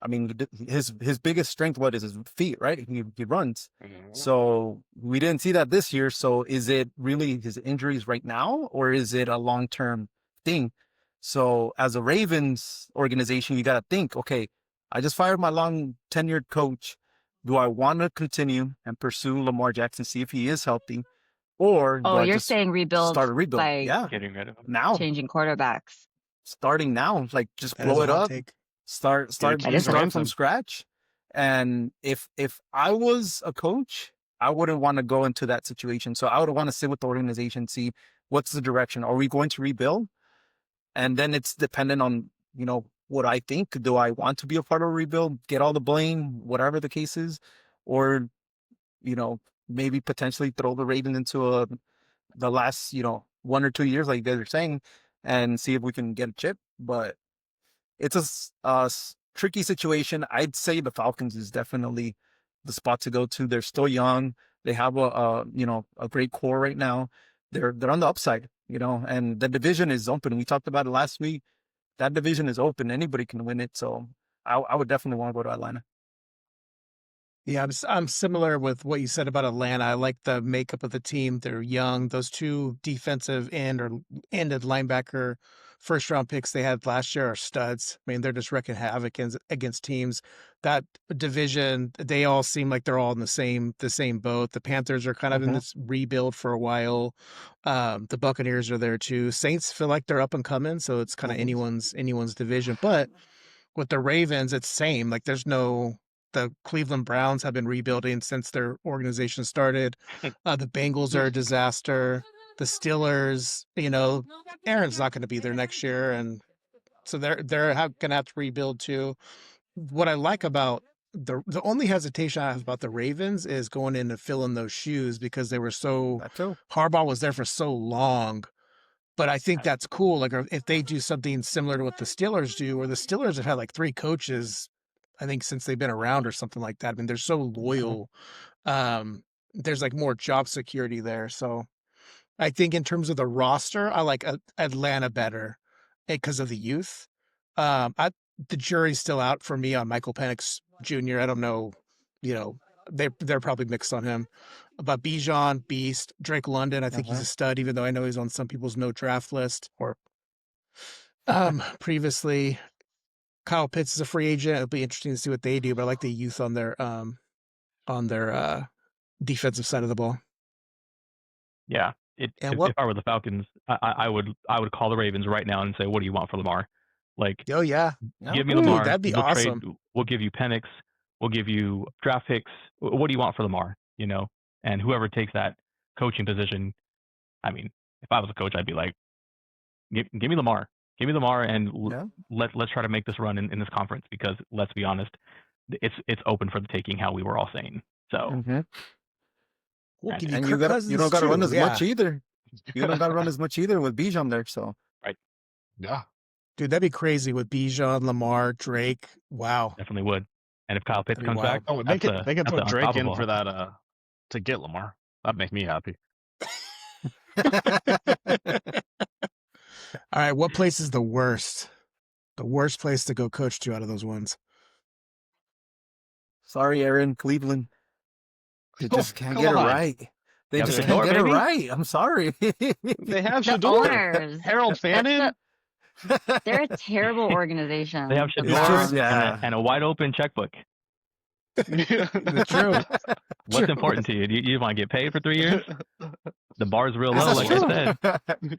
I mean, his biggest strength, what is his feet, right? He runs. So we didn't see that this year. So is it really his injuries right now, or is it a long-term thing? So as a Ravens organization, you got to think, okay, I just fired my long tenured coach. Do I want to continue and pursue Lamar Jackson, see if he is healthy, or do Oh, I you're just saying rebuild start a rebuild? by Yeah, Getting rid of him. now, changing quarterbacks. starting now, like just That is blow a it hot up, take. start That is start hot. from scratch. And if I was a coach, I wouldn't want to go into that situation. So I would want to sit with the organization, see what's the direction. Are we going to rebuild? And then it's dependent on, what I think. Do I want to be a part of a rebuild, get all the blame, whatever the case is, or, maybe potentially throw the Ravens into the last, 1 or 2 years, like you guys are saying, and see if we can get a chip. But it's a tricky situation. I'd say the Falcons is definitely the spot to go to. They're still young. They have a great core right now. They're on the upside, and the division is open. We talked about it last week. That division is open. Anybody can win it. So I would definitely want to go to Atlanta. Yeah, I'm similar with what you said about Atlanta. I like the makeup of the team. They're young. Those two defensive ended linebacker first round picks they had last year are studs. I mean, they're just wreaking havoc against teams. That division, they all seem like they're all in the same boat. The Panthers are kind of in this rebuild for a while. The Buccaneers are there too. Saints feel like they're up and coming, so it's kind of anyone's division. But with the Ravens, it's same. Like the Cleveland Browns have been rebuilding since their organization started. The Bengals are a disaster. The Steelers, Aaron's not going to be there next year, and so they're going to have to rebuild too. What I like about the only hesitation I have about the Ravens is going in and filling those shoes because they were so Harbaugh was there for so long. But I think that's cool. Like if they do something similar to what the Steelers do, or the Steelers have had like 3 coaches, I think, since they've been around or something like that. I mean, they're so loyal. There's like more job security there. So I think in terms of the roster, I like Atlanta better because of the youth. The jury's still out for me on Michael Penix Jr. I don't know, they're probably mixed on him. But Bijan, beast, Drake London, I think he's a stud, even though I know he's on some people's no draft list or previously. Kyle Pitts is a free agent. It'll be interesting to see what they do, but I like the youth on their defensive side of the ball. Yeah. If I were the Falcons, I would call the Ravens right now and say, what do you want for Lamar? Like, oh yeah, give me Lamar. That'd be awesome. We'll give you Penix. We'll give you draft picks. What do you want for Lamar? And whoever takes that coaching position, I mean, if I was a coach, I'd be like, give me Lamar. Give me Lamar, and let's try to make this run in this conference, because let's be honest, it's open for the taking, how we were all saying. So, we'll give and you don't got to run as much either. You don't got to run as much either with Bijan there. So right, yeah, dude, that'd be crazy with Bijan, Lamar, Drake. Wow, definitely would. And if Kyle Pitts comes back, they can put Drake in for that to get Lamar. That'd make me happy. All right, what place is the worst? The worst place to go coach to out of those ones? Sorry, Aaron, Cleveland. They just can't get it right. They just can't get it right. I'm sorry. They have The Shador. owners. Harold Fannin. They're a terrible organization. They have Shador and a wide open checkbook. True. What's important to you? Do you want to get paid for 3 years? The bar's real low, like I said.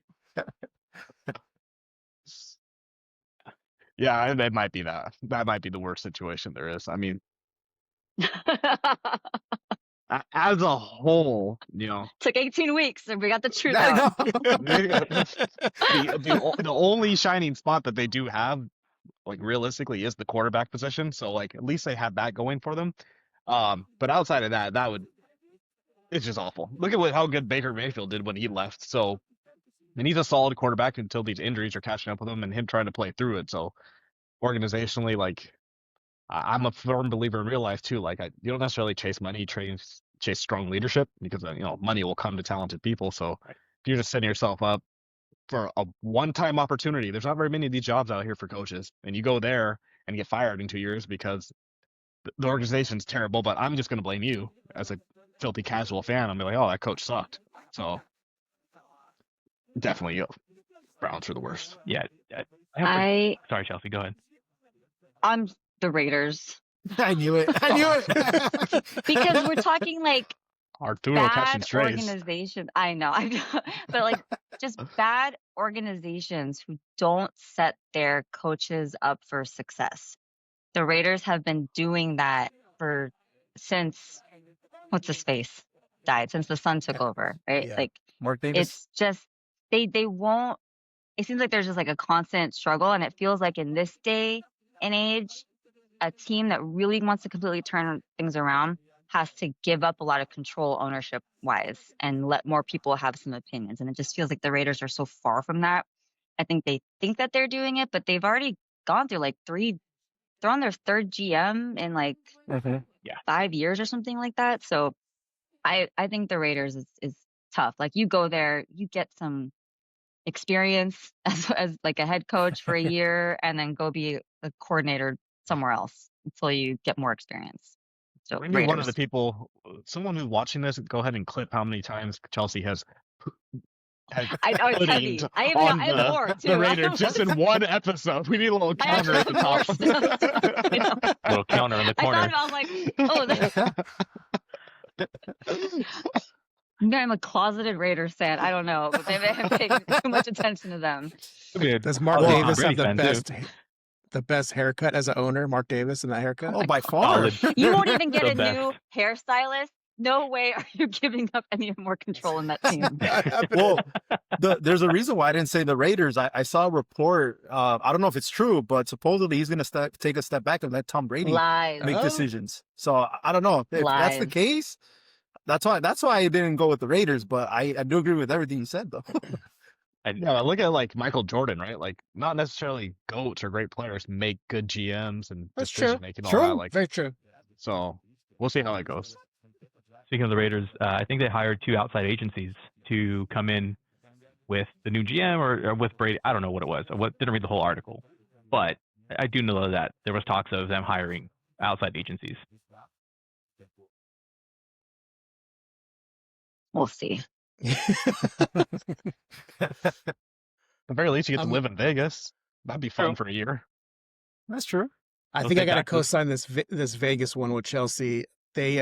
Yeah, that might be that. That might be the worst situation there is. I mean, as a whole, Took 18 weeks and we got the truth out. the only shining spot that they do have, like realistically, is the quarterback position. So like at least they have that going for them. But outside of that, it's just awful. Look at how good Baker Mayfield did when he left. So, and he's a solid quarterback until these injuries are catching up with him and him trying to play through it. So organizationally, like, I'm a firm believer in real life too. Like, you don't necessarily chase money, chase strong leadership, because money will come to talented people. So if you're just setting yourself up for a one-time opportunity, there's not very many of these jobs out here for coaches, and you go there and get fired in 2 years because the organization's terrible. But I'm just going to blame you as a filthy casual fan. I'm like, oh, that coach sucked. So definitely you. Browns are the worst. Yeah. Sorry, Chelsea. Go ahead. I'm the Raiders I knew it. I knew it. because we're talking like Arturo catching bad strays. organizations. I know, but like just bad organizations who don't set their coaches up for success. The Raiders have been doing that since what's his face died, since the son took over, right? Yeah. Like Mark Davis. it's just they won't. It seems like there's just like a constant struggle, and it feels like in this day and age, a team that really wants to completely turn things around has to give up a lot of control ownership wise and let more people have some opinions. And it just feels like the Raiders are so far from that. I think they think that they're doing it, but they've already gone through like they're on their third GM in like 5 years or something like that. So I think the Raiders is tough. Like you go there, you get some experience as like a head coach for a year and then go be a coordinator somewhere else until you get more experience. So Maybe Raiders. one of the people, someone who's watching this, go ahead and clip how many times Chelsea has it's heavy. putting I on have more too. The Raiders just in one episode. We need a little counter at the top. Little counter in the I corner. thought about maybe I'm a closeted Raiders fan. I don't know, but maybe I'm paying too much attention to them. Does Mark Well, Davis Brady have fan, too. the best haircut as an owner? Mark Davis in that haircut? Oh, by far. Solid. You won't even get The a new hairstylist. No way are you giving up any more control in that team. Well, there's a reason why I didn't say the Raiders. I saw a report. I don't know if it's true, but supposedly he's going to take a step back and let Tom Brady Lies. make decisions. So I don't know if that's the Lies. case. That's why I didn't go with the Raiders, but I do agree with everything you said, though. Yeah, look at like Michael Jordan, right? Like not necessarily GOATs or great players make good GMs and That's true. decision making all True. that. Like Very true. so we'll see how that goes. Speaking of the Raiders, I think they hired 2 outside agencies to come in with the new GM or with Brady. I don't know what it was. I didn't read the whole article, but I do know that there was talks of them hiring outside agencies. We'll see. At the very least, you get to Um, live in Vegas. That'd be fun for a year. That's true. I They'll think I take got to taxes. co-sign this Vegas one with Chelsea. They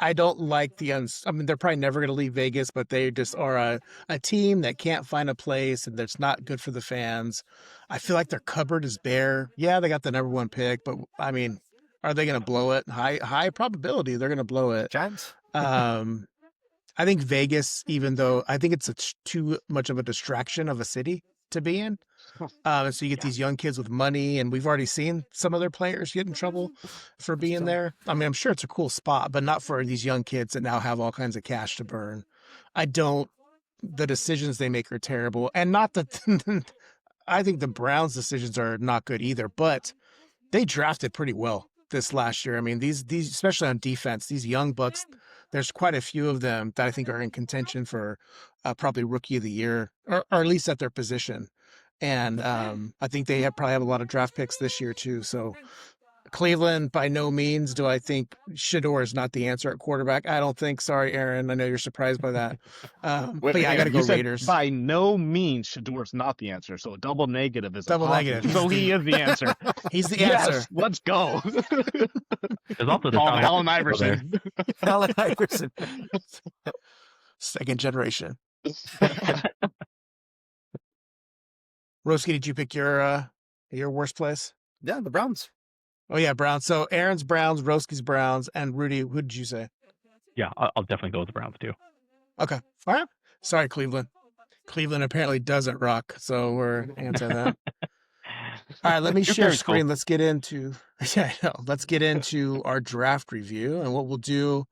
I don't like I mean, they're probably never going to leave Vegas, but they just are a team that can't find a place and that's not good for the fans. I feel like their cupboard is bare. Yeah, they got the number 1 pick, but I mean, are they going to blow it? High probability they're going to blow it. Giants. I think Vegas, even though I think it's too much of a distraction of a city to be in. And so you get these young kids with money, and we've already seen some of their players get in trouble for being there. I mean, I'm sure it's a cool spot, but not for these young kids that now have all kinds of cash to burn. The decisions they make are terrible. And not that I think the Browns' decisions are not good either, but they drafted pretty well this last year. I mean, these especially on defense, these young bucks, there's quite a few of them that I think are in contention for probably rookie of the year, or at least at their position. And I think they probably have a lot of draft picks this year too. So Cleveland, by no means do I think Shador is not the answer at quarterback. I don't think. Sorry, Aaron. I know you're surprised by that. But yeah, I got to go Raiders. By no means, Shador's not the answer. So a double negative is Double a positive. negative. So he is the answer. He's the Yes, answer. let's go. There's also the Call Sean Allen Watson there. Iverson. Allen Iverson. Second generation. Roski, did you pick your worst place? Yeah, the Browns. Oh yeah, Browns. So Aaron's Browns, Roski's Browns, and Rudy, who did you say? Yeah, I'll definitely go with the Browns too. Okay. All right. Sorry, Cleveland. Cleveland apparently doesn't rock, so we're anti that. All right, let me Your share parents screen. cool. Let's get into Let's get into our draft review, and what we'll do.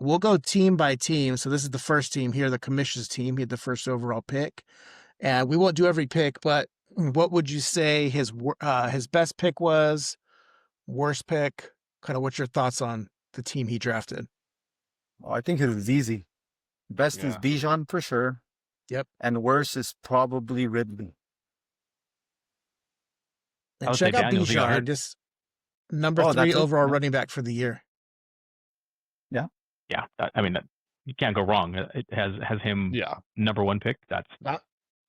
We'll go team by team. So this is the first team here, the commission's team. He had the first overall pick, and we won't do every pick, but what would you say his best pick was? Worst pick? Kind of what's your thoughts on the team he drafted? Oh, I think it was easy. Best is Yeah. Bijan for sure. Yep. And worst is probably Ridley. I And would say check out Daniels, he got Bijan, hurt. just number Oh, 3 that's it? overall Yeah. running back for the year. Yeah, I mean, you can't go wrong. It has him Yeah. number 1 pick. That's Not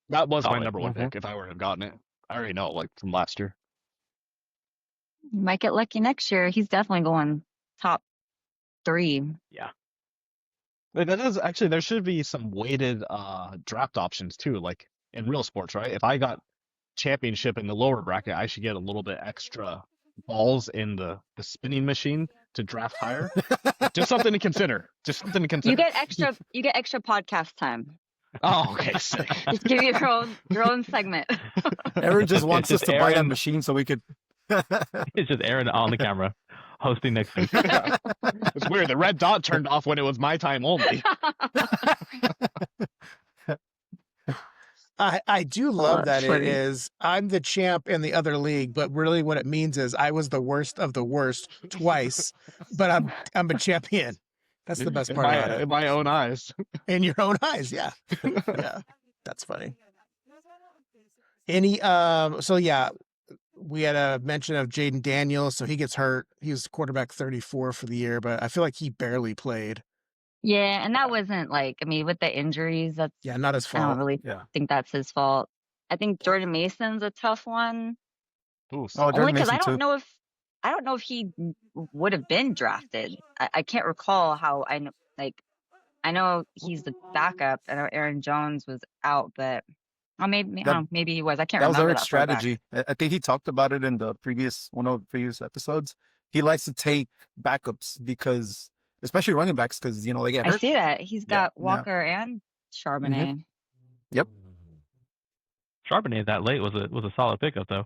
That was my Solid. number one pick if I were to have gotten it. I already know, like from last year. You might get lucky next year. He's definitely going top 3. Yeah. Wait, that is actually there should be some weighted draft options too, like in real sports, right? If I got championship in the lower bracket, I should get a little bit extra balls in the spinning machine to draft higher. Just something to consider. Just something to consider. You get extra podcast time. Oh, okay, sick. Just give you your own segment. Aaron just wants us It's to buy that Aaron. machine so we could. It's just Aaron on the camera hosting next week. It's weird. The red dot turned off when it was my time only. I do love that's that funny. it is I'm the champ in the other league, but really what it means is I was the worst of the worst twice, but I'm a champion. That's the best part about In it. my own eyes. In your own eyes, yeah. Yeah. That's funny. So yeah, we had a mention of Jaden Daniels, so he gets hurt. He was quarterback 34 for the year, but I feel like he barely played. Yeah, and that wasn't like, I mean, with the injuries, that's Yeah, not his I don't fault. really Yeah. think that's his fault. I think Jordan Mason's a tough one. Ooh, Oh, Only Jordan because Mason too. I don't know if he would have been drafted. I can't recall how I know. Like, I know he's the backup. I know Aaron Jones was out, but maybe I don't know, maybe he was. I can't That was remember Eric's that far back. strategy. I think he talked about it in one of the previous episodes. He likes to take backups because, especially running backs, because they get I hurt. see that he's Yeah. got Walker and Charbonnet. Yep. Charbonnet that late was a solid pickup though.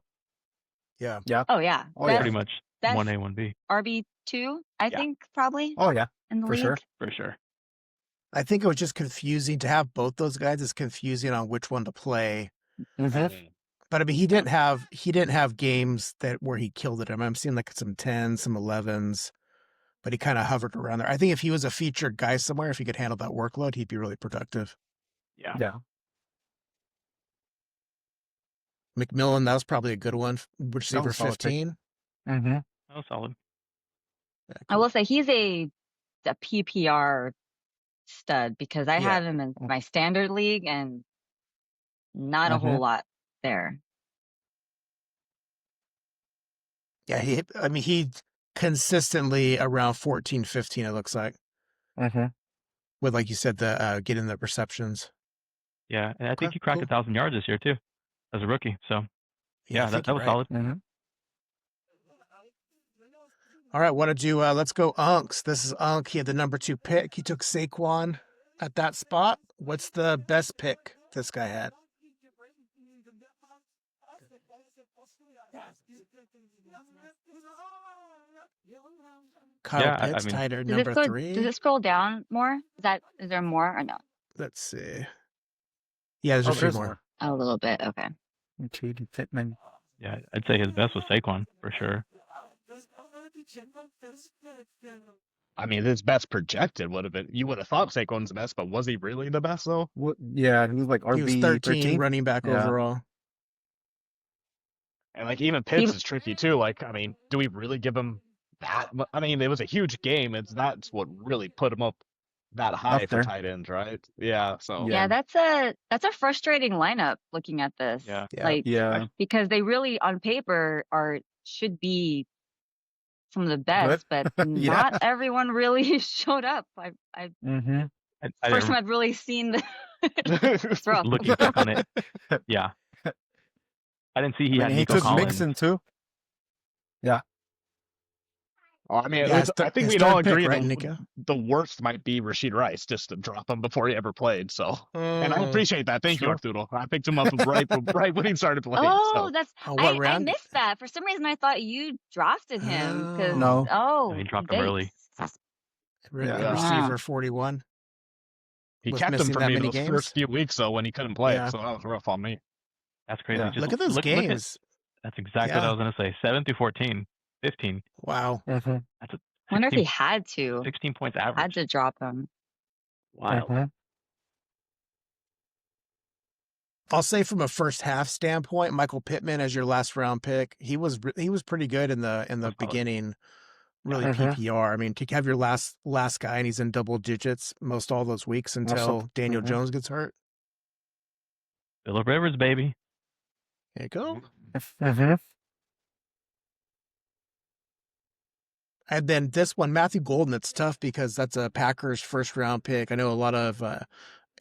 Yeah. Oh yeah, Oh, yeah. Pretty much Best 1A, 1B RB2, I Yeah. think probably Oh yeah, in the for league. sure. for sure. I think it was just confusing to have both those guys. It's confusing on which one to play. Mm-hmm. But I mean, he didn't have games where he killed it. I mean, I'm seeing like some 10s, some 11s, but he kind of hovered around there. I think if he was a featured guy somewhere, if he could handle that workload, he'd be really productive. Yeah. Yeah. McMillan, that was probably a good one. Receiver was a solid pick. 15. Mm-hmm. That was solid. Yeah, I cool. will say he's a PPR stud because I Yeah. have him in my standard league and not a whole lot there. Yeah, he consistently around 14, 15, it looks like. Mm-hmm. With, like you said, the getting the receptions. Yeah, and I think Okay, he cracked cool. 1,000 yards this year too, as a rookie. So yeah, I think that you're was right. solid. Mm-hmm. All right, want to do? Let's go Unks. This is Unk. He had the number 2 pick. He took Saquon at that spot. What's the best pick this guy had? Kyle Yeah, Pitts I mean- tied her Does number it, 3. does it scroll down more? Is there more or no? Let's see. Yeah, there's a few there's more. A little bit. Okay. Katie Pittman. Yeah, I'd say his best was Saquon for sure. I mean, his best projected would have been. You would have thought Saquon's the best, but was he really the best though? What? Yeah, he was like RB He was 13, 13. running back Yeah. overall. And like even Pitts is tricky too. Like, I mean, do we really give him that? I mean, it was a huge game. That's what really put him up that high Up for there. tight ends, right? Yeah. So Yeah. Yeah, that's a frustrating lineup looking at this. Yeah. Yeah. Like Yeah. because they really on paper should be some of the best, but Yeah. not everyone really showed up. I Mm-hmm. I first time didn't I've really seen the it's rough. looking back on it. Yeah, I didn't see he had he Nico took Collins. Mixon too. I mean, Yeah, I think his we'd all third pick, agree right, that Nico? the worst might be Rashid Rice, just to drop him before he ever played. So, and I appreciate that. Thank you, Sure. Arturo. I picked him up right when he started playing. Oh, so. that's Oh, what I round? missed that. For some reason I thought you drafted him because No. oh he dropped him early. Yeah. Receiver 41. He was kept him missing for that me many those games? first few weeks, though, when he couldn't play. Yeah. So that was rough on me. That's crazy. Yeah. Just Look at those at- games. that's exactly what Yeah. I was gonna say. 7 through 14, 15. Wow. Mm-hmm. That's a I wonder if he 16, had to 16 points average. had to drop him. Wild. Mm-hmm. I'll say from a first half standpoint, Michael Pittman as your last round pick, he was pretty good in the Solid. beginning. Really Mhm. PPR. I mean, to have your last guy and he's in double digits most all those weeks until Also- Daniel mhm. Jones gets hurt. Phillip Rivers, baby. There you go. Mm-hmm. And then this one, Matthew Golden, it's tough because that's a Packers first round pick. I know a lot of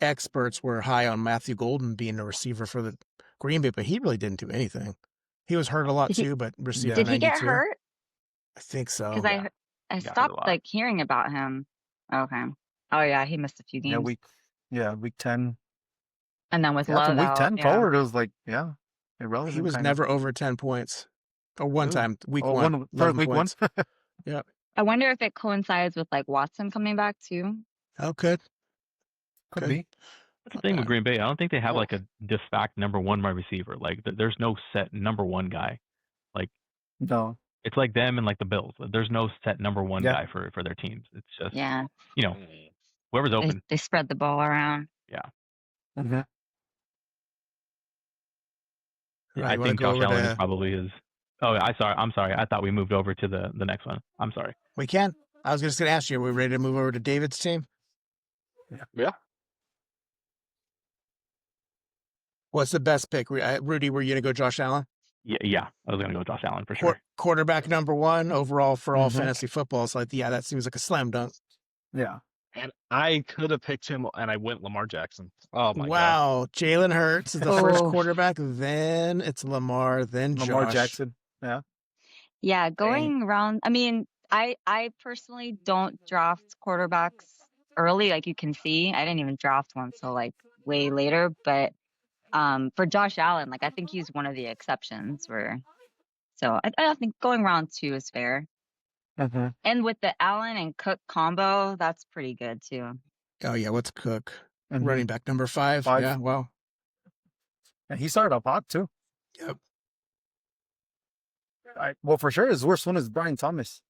experts were high on Matthew Golden being a receiver for the Green Bay, but he really didn't do anything. He was hurt a lot too, but received Did he get 92. hurt? I think so. Because I got hurt a stopped lot. like hearing about him. Okay. Oh yeah, he missed a few games. Week 10. And then with Yeah, Love from week out, 10 yeah. forward, it was like, irrelevant. He was kind never over 10 points. Or one Ooh. time, week Oh, one. first week points. 1. Yeah. I wonder if it coincides with like Watson coming back too. Oh, good. Could Good. be. That's the thing with Green Bay. I don't think they have like a de facto number one wide receiver. Like there's no set number one guy. Like No. it's like them and like the Bills. There's no set number one Yeah. guy for their teams. It's just Yeah. whoever's They, open. they spread the ball around. Yeah. Mm-hmm. Right, I you wanna think go Josh over Allen to- is probably is. Oh, I'm sorry. I thought we moved over to the next one. I'm sorry. We can. I was just going to ask you, are we ready to move over to David's team? Yeah. What's the best pick? Rudy, were you going to go Josh Allen? Yeah. I was gonna go Josh Allen for sure. Quarterback number one overall for all Mhm. fantasy football. It's like, yeah, that seems like a slam dunk. Yeah. And I could have picked him, and I went Lamar Jackson. Oh my god! Wow. Jalen Hurts is the first Oh. quarterback. Then it's Lamar. Then Lamar Josh. Jackson. Yeah. Yeah, going around. I mean, I personally don't draft quarterbacks early, like you can see. I didn't even draft one till like way later. But for Josh Allen, like I think he's one of the exceptions. So I think going round 2 is fair. Mm-hmm. And with the Allen and Cook combo, that's pretty good too. Oh, yeah. What's Cook? Mhm. Running back number 5. 5. Yeah. Wow. And he started up hot too. Yep. Well, for sure, his worst one is Brian Thomas.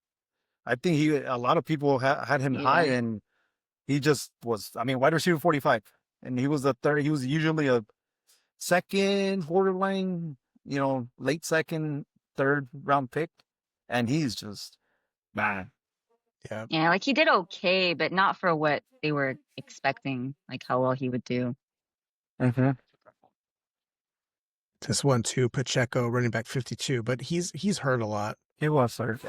I think a lot of people had him high, Yeah. and he just was. I mean, wide receiver 45, and he was a third. He was usually a second, borderline, late second, third round pick, and he's just man. Yeah. Yeah, like he did okay, but not for what they were expecting, like how well he would do. Mm-hmm. This one too, Pacheco, running back 52, but he's hurt a lot. He was third.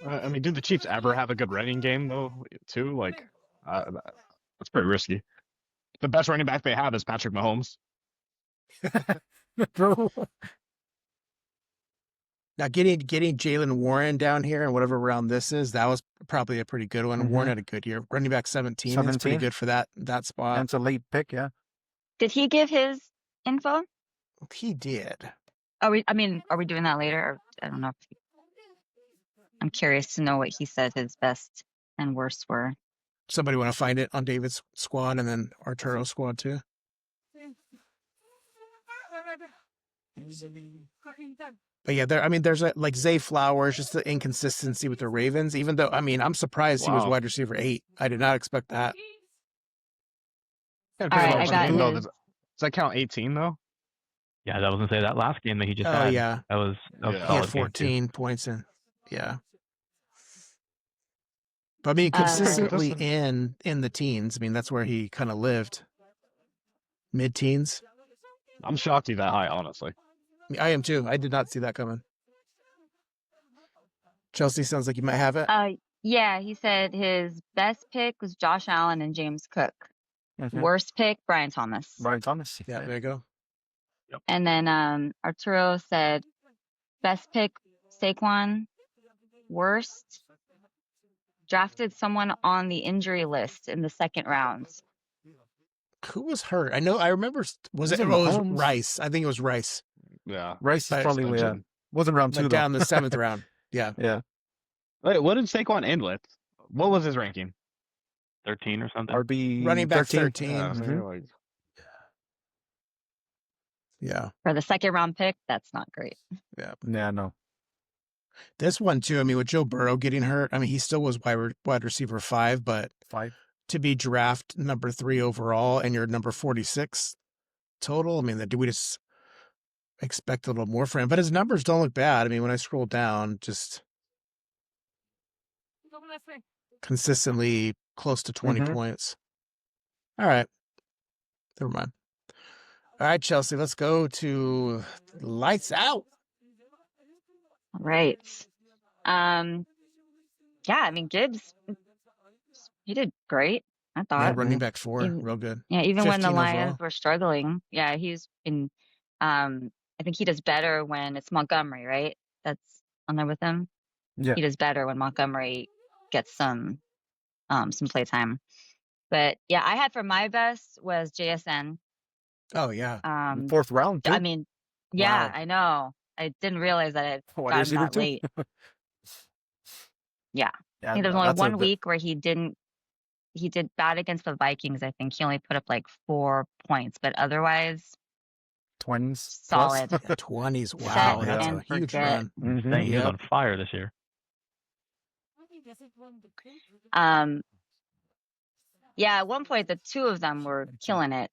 I mean, do the Chiefs ever have a good running game though? Too like, that's pretty risky. The best running back they have is Patrick Mahomes. Bro. Now getting Jalen Warren down here and whatever round this is, that was probably a pretty good one. Mhm. Warren had a good year. Running back 17 is pretty 17. good for that spot. And it's a late pick, yeah. Did he give his info? He did. Are we doing that later? Or, I don't know. I'm curious to know what he said his best and worst were. Somebody want to find it on David's squad and then Arturo's squad too? But yeah, there's like Zay Flowers, just the inconsistency with the Ravens. Even though, I'm surprised he was Wow. wide receiver 8. I did not expect that. Yeah, All right, pretty I much. got No, his. does that count 18 though? Yeah, I was gonna say that last game that he just Oh had. yeah, That was Yeah. a he had solid game, too. 14 points in. Yeah. But pretty consistently consistent. in the teens. That's where he kind of lived. Mid-teens. I'm shocked he's that high, honestly. I am too. I did not see that coming. Chelsea, sounds like you might have it. Yeah, he said his best pick was Josh Allen and James Cook. Mhm. Worst pick, Brian Thomas. Brian Thomas. Yeah, there you go. And then Arturo said best pick, Saquon. Worst, drafted someone on the injury list in the second round. Who was hurt? I remember. Was it Mahomes? Rice? I think it was Rice. Yeah. Rice is But- probably wasn't round 2 Like though. down the 7th round. Yeah. Yeah. Wait, what did Saquon end with? What was his ranking? 13 or something. RB Running back 13. 13. Yeah, so Mhm. you're like, Yeah. For the second round pick, that's not great. Yeah, no. This one too. With Joe Burrow getting hurt, he still was wide receiver 5, but 5. to be draft number 3 overall and you're number 46 total, do we just expect a little more for him? But his numbers don't look bad. When I scroll down, just consistently close to 20 Mhm. points. All right. Never mind. All right, Chelsea, let's go to lights out. All right. Yeah, I mean, Gibbs, he did great, I Yeah, thought. running back 4, Even, real good. yeah, even when the 15 Lions overall. were struggling, yeah, he's been. I think he does better when it's Montgomery, right? That's on there with him. Yeah. He does better when Montgomery gets some play time. But yeah, I had for my best was JSN. Oh, yeah. 4th round, too. I mean, yeah, Wow. I know. I didn't realize that I'd Wide gotten receiver, that too. late. Yeah. Yeah, I think there's no, only that's a one good- week where he did bad against the Vikings. I think he only put up like 4 points, but otherwise 20s solid. plus. 20s. Set Wow, that's and a huge forget. run. Mhm. Dang, he was Yep. on fire this year. Yeah, at one point the two of them were killing it.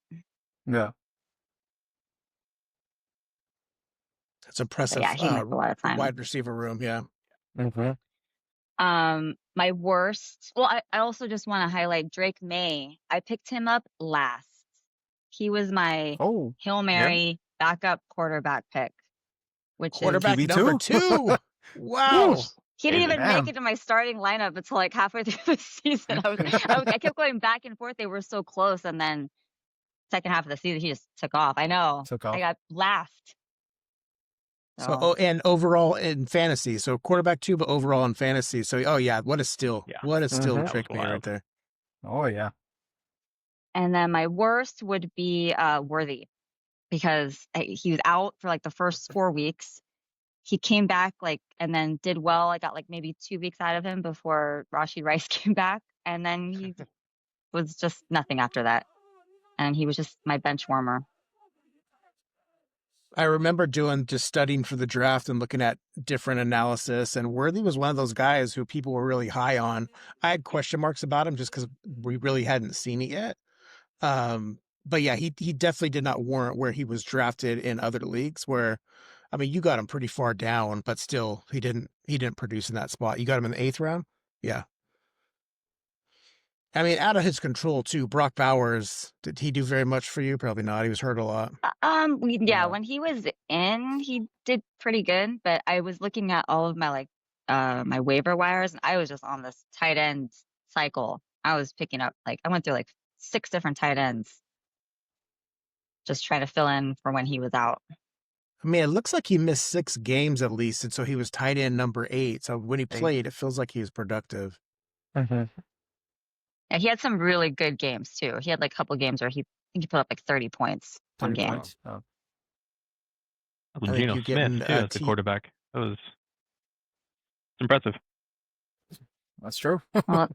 Yeah. That's impressive. yeah, he missed a lot of time. Wide receiver room, yeah. Mhm. My worst. Well, I also just want to highlight Drake May. I picked him up last. He was my Oh, Hail Mary backup quarterback pick, which Quarterback QB2? number 2. Wow. he didn't even Damn. make it to my starting lineup until like halfway through the season. I kept going back and forth. They were so close, and then second half of the season he just took off. I know. Took off. I got last. So, and overall in fantasy, so quarterback 2, but overall in fantasy. So, oh yeah, what a steal! Yeah. What a steal, Mhm. Drake That was May right wild. there. Oh, yeah. And then my worst would be Worthy, because he was out for like the first 4 weeks. He came back and then did well. I got like maybe 2 weeks out of him before Rashee Rice came back, and then he was just nothing after that. And he was just my bench warmer. I remember just studying for the draft and looking at different analysis, and Worthy was one of those guys who people were really high on. I had question marks about him just because we really hadn't seen it yet. But yeah, he definitely did not warrant where he was drafted in other leagues where, I mean, you got him pretty far down, but still he didn't produce in that spot. You got him in the 8th round? Yeah. I mean, out of his control too. Brock Bowers, did he do very much for you? Probably not. He was hurt a lot. Yeah. When he was in, he did pretty good, but I was looking at all of my my waiver wires, and I was just on this tight end cycle. I was picking up I went through 6 different tight ends, just trying to fill in for when he was out. I mean, it looks like he missed 6 games at least, and so he was tight end number 8. So when he played, it feels like he was productive. Mhm. Yeah, he had some really good games too. He had a couple games where I think he put up 30 points one 30 game. points. Oh. With I think Geno you're Smith getting, too as the quarterback. That was impressive. That's true. Well,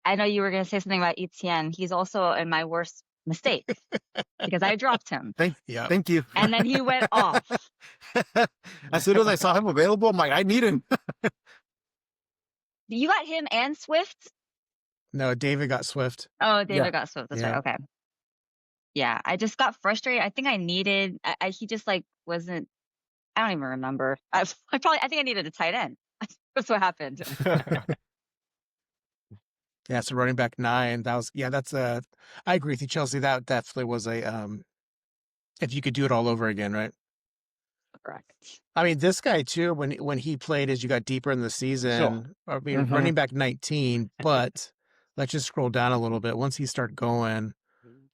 I know you were going to say something about Etienne. He's also in my worst mistake because I dropped him, Yeah. Thank you. and then he went off. As soon as I saw him available, I'm like, I need him. You got him and Swift? No, David got Swift. Oh, David Yeah. got Swift. That's Yeah. right. Okay. Yeah, I just got frustrated. I think I needed. He just wasn't. I don't even remember. I think I needed a tight end. That's what happened. Yeah, so running back 9. That's I agree with you, Chelsea. That definitely was a if you could do it all over again, right? Correct. I mean, this guy too, when he played as you got deeper in the season, I mean, Mhm. running back 19, but let's just scroll down a little bit. Once he started going,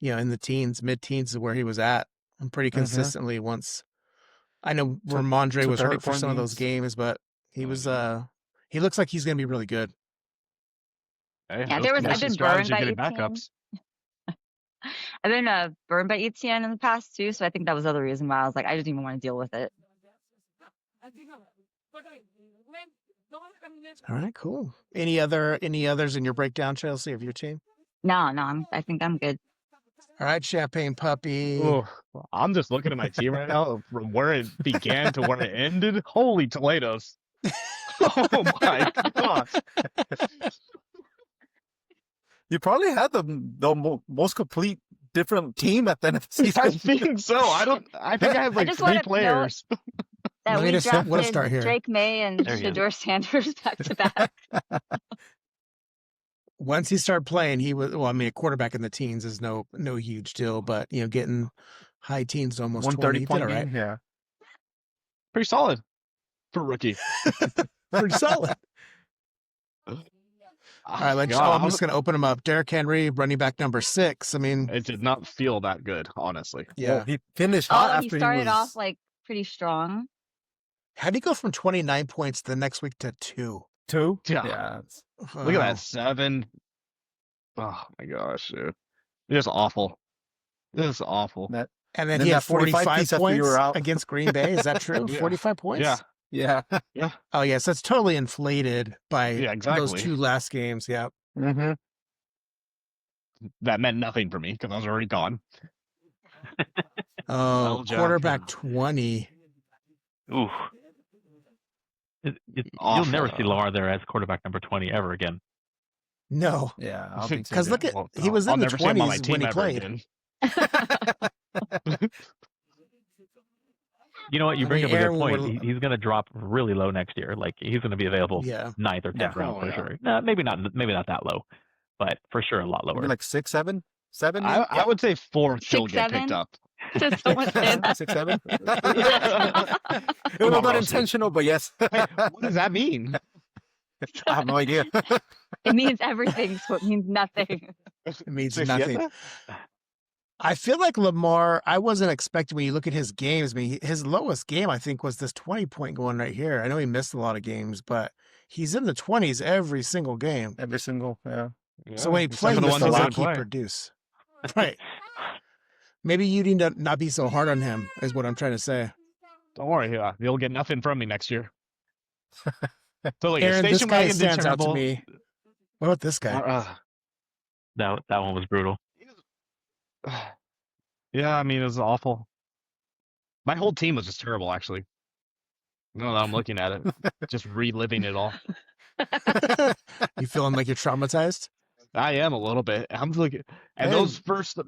in the teens, mid-teens is where he was at, and pretty consistently once. I know Ramondre was hurt for some of those games, but he was he looks like he's going to be really good. Hey, Yeah, those I've commission been squads burned are by getting Etienne. backups. I've been burned by Etienne in the past too, so I think that was the other reason why I was like, I didn't even want to deal with it. All right, cool. Any others in your breakdown, Chelsea, of your team? No, I think I'm good. All right, Champagne Puppy. Oh, I'm just looking at my team right now from where it began to where it ended. Holy tomatoes. Oh my gosh. You probably had the most complete different team at the end of the season. I think so. I think I have I just 3 wanna note players. That Let me we just drafted start here. Drake May and There you go. Shador Sanders back to back. Once he started playing, he was a quarterback in the teens is no huge deal, but getting high teens, almost 130 20. point Did all right. game. Yeah. Pretty solid for a rookie. Pretty solid. All right, I'm just going to open them up. Derrick Henry, running back number 6. I mean, It did not feel that good, honestly. yeah. Well, he finished hot Oh, after he started was... off like pretty strong. How'd he go from 29 points the next week to 2? 2. Yeah. Yeah. Look at that 7. Oh my gosh, dude. It's awful. This is awful. That, And then Then he that had 45 45 piece after you points were out. against Green Bay. Is that true? Yeah. 45 points? Yeah. yeah. Yeah. Oh, yes. That's totally inflated by Yeah, exactly. those 2 last games. Yeah. Mm-hmm. That meant nothing for me because I was already gone. Oh, Well, Jack, quarterback yeah. 20. Oof. You'll Awful. never see Lamar there as quarterback number 20 ever again. No. Yeah. I don't think so. 'Cause either. look at- Well, he was in I'll the never see him on my 20s team when he ever played. again. You know what? You I bring mean, up a good Aaron point. would- He's going to drop really low next year. Like he's going to be available Yeah. 9th or 10th Yeah. round Oh, for yeah. sure. No, maybe not that low, but for sure a lot lower. Maybe like 6, 7, 7. I would say 4th he'll 6, get 7? picked up. Just someone said. 6, 7. It was Come on, not Rossi. intentional, but yes. Hey, what does that mean? I have no idea. It means everything, so it means nothing. It means Say nothing. siete? I feel like Lamar, I wasn't expecting when you look at his games. I mean, his lowest game, I think, was this 20-point going right here. I know he missed a lot of games, but he's in the 20s every single game. Every single, yeah. So when he Some plays, of the it ones feels he like didn't he play. produce. Right. Maybe you need to not be so hard on him, is what I'm trying to say. Don't worry, you'll get nothing from me next year. So like, Aaron, this station guy wagon did stands out to terrible. me. What about this guy? That one was brutal. Yeah, I mean, it was awful. My whole team was just terrible, actually. No, that I'm looking at it, just reliving it all. You feeling like you're traumatized? I am a little bit. I'm looking, and Hey. those first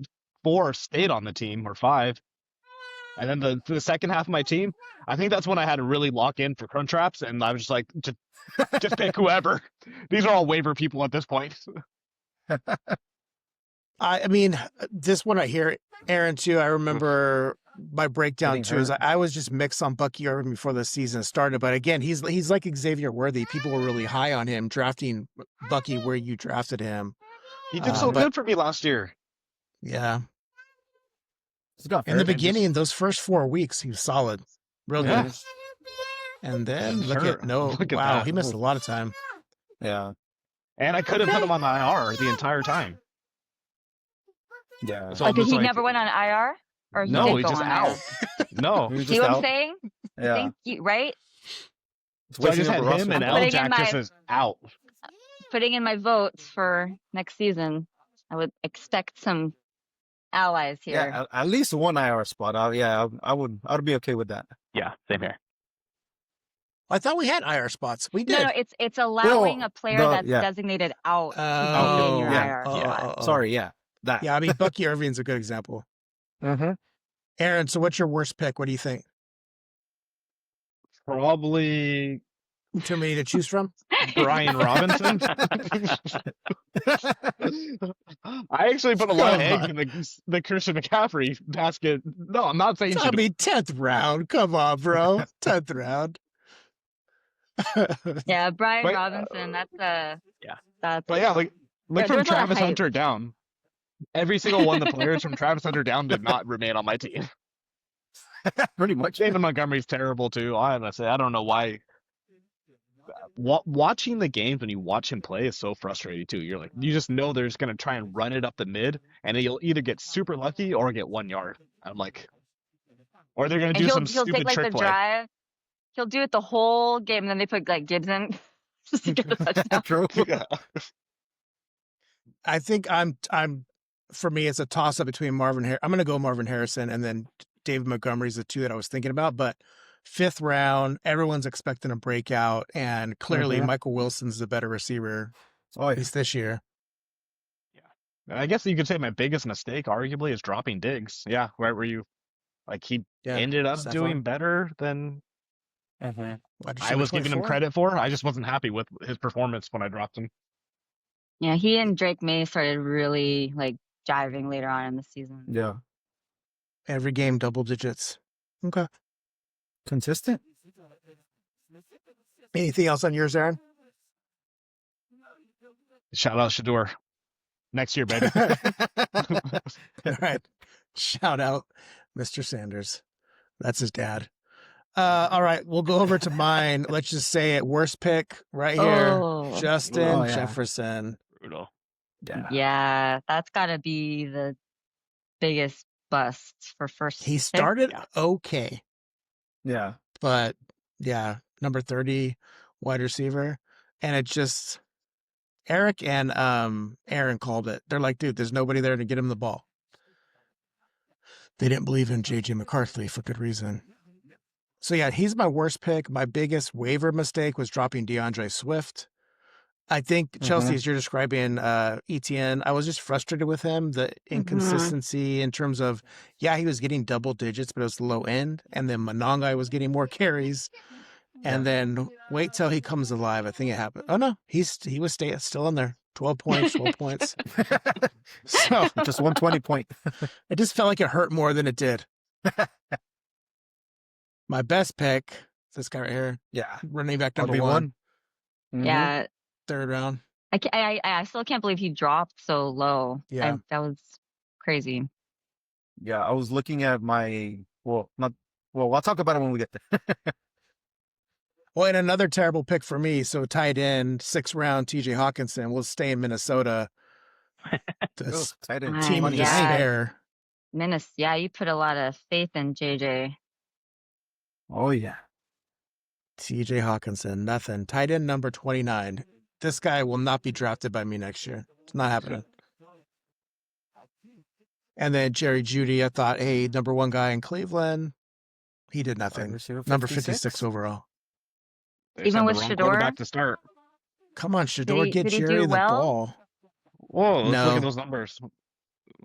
4 stayed on the team, or 5. And then the second half of my team, I think that's when I had to really lock in for crunch traps, and I was just like, just pick whoever. These are all waiver people at this point. I mean, this one right here, Aaron, too, I remember my breakdown, Getting too, is hurt. I was just mixed on Bucky Irving before the season started. But again, he's like Xavier Worthy. People were really high on him, drafting Bucky where you drafted him. He did so but- good for me last year. Yeah. It's not In the fair. beginning, those first 4 weeks, he was solid. Real Yeah. good. And then Sure. Look at wow, that. he missed a lot of time. Yeah. And I couldn't put him on the IR the entire time. Yeah. So Oh, I'm did just he like, never went on IR? Or he No, did he's go just on out. IR? No. He was See just what I'm out. saying? Yeah. Thank you, right? It's So I wasting just had up a him roster. and I'm putting in L-Jack just my- as out. Putting in my votes for next season. I would expect some allies here. Yeah, at least one IR spot. I would be okay with that. Yeah, same here. I thought we had IR spots. We did. No, it's allowing Well, a player the- that's yeah. designated out to be Oh, in your yeah. IR spot. Sorry, yeah. That. Yeah, I mean, Bucky Irving's a good example. Mm-hmm. Aaron, so what's your worst pick? What do you think? Probably Too many to choose from? Brian Robinson. I actually put a lot of eggs in the Christian McCaffrey basket. No, I'm not saying. I mean, 10th round. Come on, bro. 10th round. Yeah, Brian But- Robinson. That's Yeah. That's But yeah, like look There- from there's a lot of Travis hype. Hunter down. Every single one of the players from Travis Hunter down did not remain on my team. Pretty much. David Montgomery's terrible too. Honestly, I don't know why. Watching the games when you watch him play is so frustrating too. You're like, you just know they're just gonna try and run it up the mid, and then you'll either get super lucky or get 1 yard. I'm like, or they're gonna and do he'll some take stupid like the trick play. drive. He'll do it the whole game, and then they put like Gibson just to get the touchdown. True. Yeah. I think for me, it's a toss up between Marvin Harrison. I'm going to go Marvin Harrison and then David Montgomery's the 2 that I was thinking about. But 5th round, everyone's expecting a breakout. And clearly, Mhm. Michael Wilson's the better receiver, Oh, at yeah. least this year. And I guess you could say my biggest mistake, arguably, is dropping Diggs. Yeah, right where you, like, he Yeah. ended up Stephon. doing better than Why'd you I say was giving him 24? credit for. I just wasn't happy with his performance when I dropped him. Yeah, he and Drake May started really like jiving later on in the season. Yeah. Every game, double digits. Okay. Consistent. Anything else on yours, Aaron? Shout out Shador. Next year, baby. All right. Shout out Mr. Sanders. That's his dad. All right. We'll go over to mine. Let's just say it. Worst pick right here. Oh. Justin Oh, yeah. Jefferson. Brutal. Yeah, that's got to be the biggest bust for first. He pick. started okay, Yeah. but yeah, number 30 wide receiver. And it just, Eric and Aaron called it. They're like, dude, there's nobody there to get him the ball. They didn't believe in J.J. McCarthy for good reason. So yeah, he's my worst pick. My biggest waiver mistake was dropping DeAndre Swift. I think Chelsea, as you're describing ETN, I was just frustrated with him. The inconsistency in terms of, yeah, he was getting double digits, but it was low end. And then Monongai was getting more carries. And then wait till he comes alive. I think it happened. Oh no, he was still in there. 12 points. So Just 120 point. it just felt like it hurt more than it did. My best pick, this guy right here, Yeah. running back number RB1. one, Mhm. Yeah, third round. I still can't believe he dropped so low. Yeah. That was crazy. Yeah. I was looking at I'll talk about it when we get there. Well, and another terrible pick for me. So tight end, 6th round, TJ Hawkinson will stay in Minnesota. This Tight end. team of yeah. despair. Yeah, you put a lot of faith in JJ. Oh, yeah. TJ Hawkinson, nothing. Tight end number 29. This guy will not be drafted by me next year. It's not happening. And then Jerry Jeudy, I thought, hey, number 1 guy in Cleveland. He did nothing. Receiver Number 56 overall. They Even sent with the wrong Shador? quarterback to start. Come on, Shador, he- get did he do Jerry the well? ball. Whoa, let's No. look at those numbers.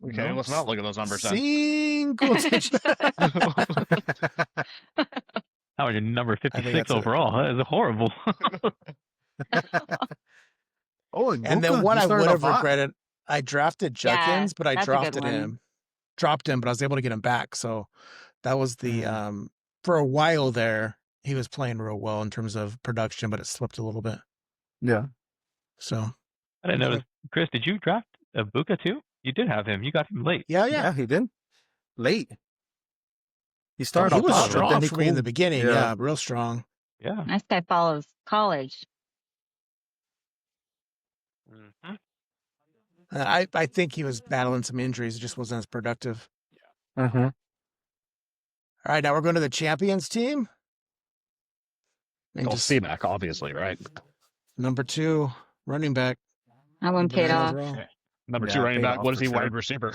Okay, No. let's not look at those numbers then. Single digit. How are you number think 56 that's overall? That is horrible. Oh, And then what I would have regretted, I drafted Yeah, Judkins, but I that's a good dropped one. him. Dropped him, but I was able to get him back. So that was the for a while there, he was playing real well in terms of production, but it slipped a little bit. Yeah. So I didn't notice. Chris, did you draft Ibuka too? You did have him. You got him late. yeah. Yeah, he did. Late. He started He off was hot, but strong then he for me in the cooled. beginning. Yeah. Yeah, real strong. Yeah. This guy follows college. Mm-hmm. I think he was battling some injuries. It just wasn't as productive. Mm-hmm. All right, now we're going to the champions team. And Well, just C-Mac, obviously, right? number 2, running back. That one paid off. overall. Number Yeah, 2 running paid back. off What is for he? sure. Wide receiver.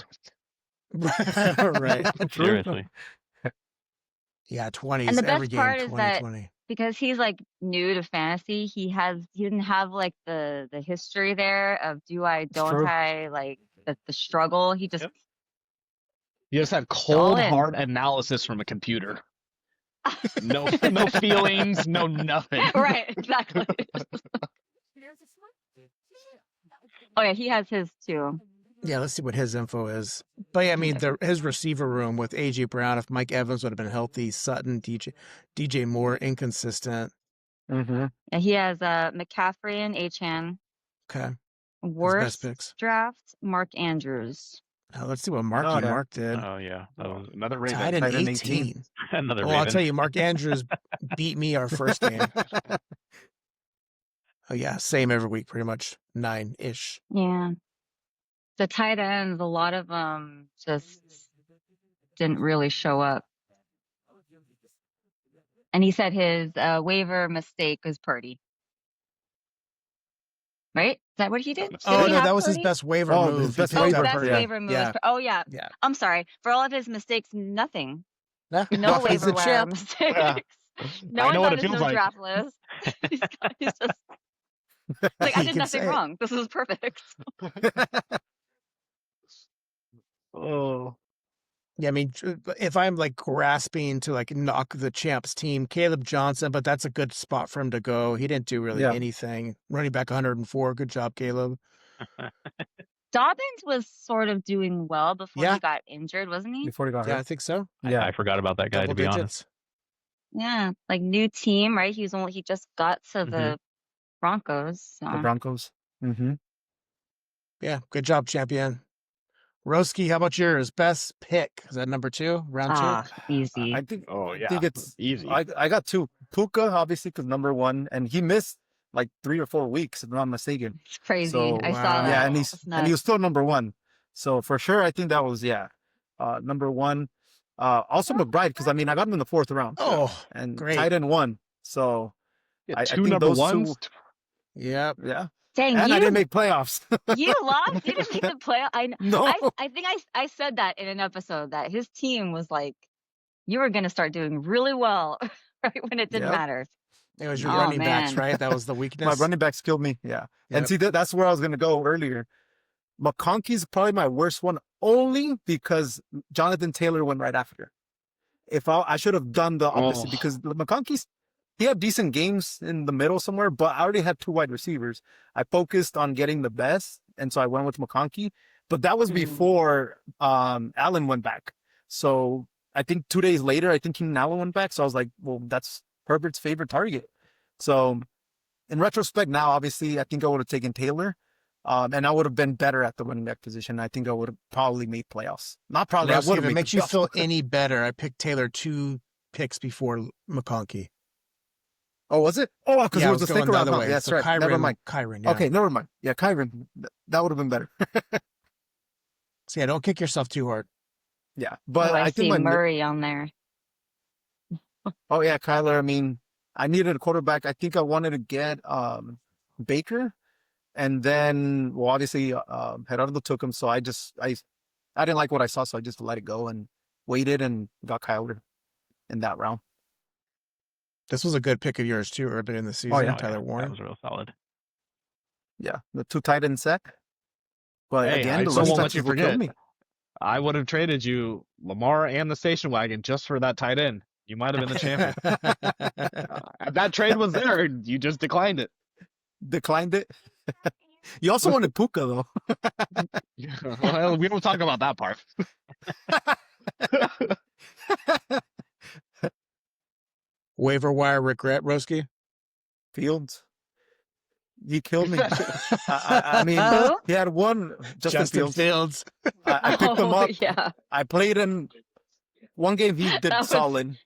Right. Seriously. Yeah, 20s And the every best game, part is 20, that 20. because he's like new to fantasy, he didn't have like the history there of do I, don't true. I, like the struggle. He just You just had all cold, in. hard analysis from a computer. No feelings, no nothing. Right, exactly. Oh yeah, he has his too. Yeah, let's see what his info is. But yeah, I mean, his receiver room with A.J. Brown, if Mike Evans would have been healthy, Sutton, DJ Moore, inconsistent. Mm-hmm. And he has McCaffrey and Achan. Okay. His best Worst picks. draft, Mark Andrews. Let's see what Oh, Marky yeah. Mark did. Oh yeah. That was Another Raven. Tied in tight end 18. another Well, I'll Raven. tell you, Mark Andrews beat me our first game. Oh, yeah, same every week, pretty much 9-ish. Yeah. The tight ends, a lot of them just didn't really show up. And he said his waiver mistake was Purdy. Right? Is that what he did? Did Oh, he no, have that was his Purdy? best waiver Oh, move. his best He Oh, picked waiver, up best Purdy. yeah. waiver move. Yeah. Oh, yeah. Yeah. I'm sorry. For all of his mistakes, nothing. No, No he's waiver the wire champ. mistakes. Yeah. No I one's know what on it his feels no like. draft list. He's just like, I He did can nothing say it. wrong. This was perfect. Oh. Yeah, I mean, if I'm like grasping to like knock the champs team, Caleb Johnson, but that's a good spot for him to go. He didn't do really Yeah. anything. Running back 104. Good job, Caleb. Dobbins was sort of doing well before Yeah. he got injured, wasn't he? before he got Yeah, I hurt. think so. Yeah. I forgot about that guy, Double to be honest. digits. Yeah, like new team, right? He just got to the Broncos. The So. Broncos. Mm-hmm. Yeah, good job, champion. Roski, how about yours? Best pick. Is that number 2? Round 2? Ah, easy. I think Oh I yeah, think it's easy. I got 2. Puka, obviously, because number 1, and he missed like 3 or 4 weeks, if I'm not mistaken. It's crazy. So, I wow. saw that. Yeah, and That's he nuts. was still number 1. So for sure, I think that was number 1. Also McBride, because I mean I got him in the 4th round. Oh, and great. tight end 1. So Yeah, I two think number those ones. 2, yep. yeah. Dang, And I you didn't make playoffs. you lost. You didn't make the playoff. No. I think I said that in an episode that his team was like, you were gonna start doing really well right when it didn't Yep. matter. It was your Oh, running backs, man. right? That was the weakness. My running backs killed me. Yeah. Yep. And see, that's where I was going to go earlier. McConkey's probably my worst one, only because Jonathan Taylor went right after. If I should have done the opposite, Oh. because McConkey's, he had decent games in the middle somewhere, but I already had 2 wide receivers. I focused on getting the best, and so I went with McConkey. But that was before Allen went back. So I think 2 days later, I think Keenan Allen went back. So I was like, well, that's Herbert's favorite target. So in retrospect now, obviously, I think I would have taken Taylor. And I would have been better at the running back position. I think I would have probably made playoffs. Not probably. Roski, I would if have it made makes you the feel playoffs. any better, I picked Taylor 2 picks before McConkey. Oh, was it? Oh, because Yeah, it was the going second the round. other Huh? way. Yeah, that's So right. Never mind. Kyron, yeah. Okay, never mind. Yeah, Kyron. That would have been better. So yeah, don't kick yourself too hard. Yeah, but Oh, I I see think Murray on there. Oh yeah, Kyler. I mean, I needed a quarterback. I think I wanted to get Baker, and then well, obviously Gerardo took him. So I didn't like what I saw, so I just let it go and waited and got Kyler in that round. This was a good pick of yours too earlier in the season, yeah. Tyler That Warren. was real solid. Yeah, the 2 tight end set. But Hey, again, I the still rest won't let touches you will kill forget. me. I would have traded you Lamar and the station wagon just for that tight end. You might have been the champion. That trade was there. You just declined it. Declined it. You also wanted Puka though. Well, we don't talk about that part. Waiver wire regret, Roski? Fields. He killed me. I mean, Who? he had one. Justin Fields. I picked him up. Yeah. I played in one game. He did That was- solid,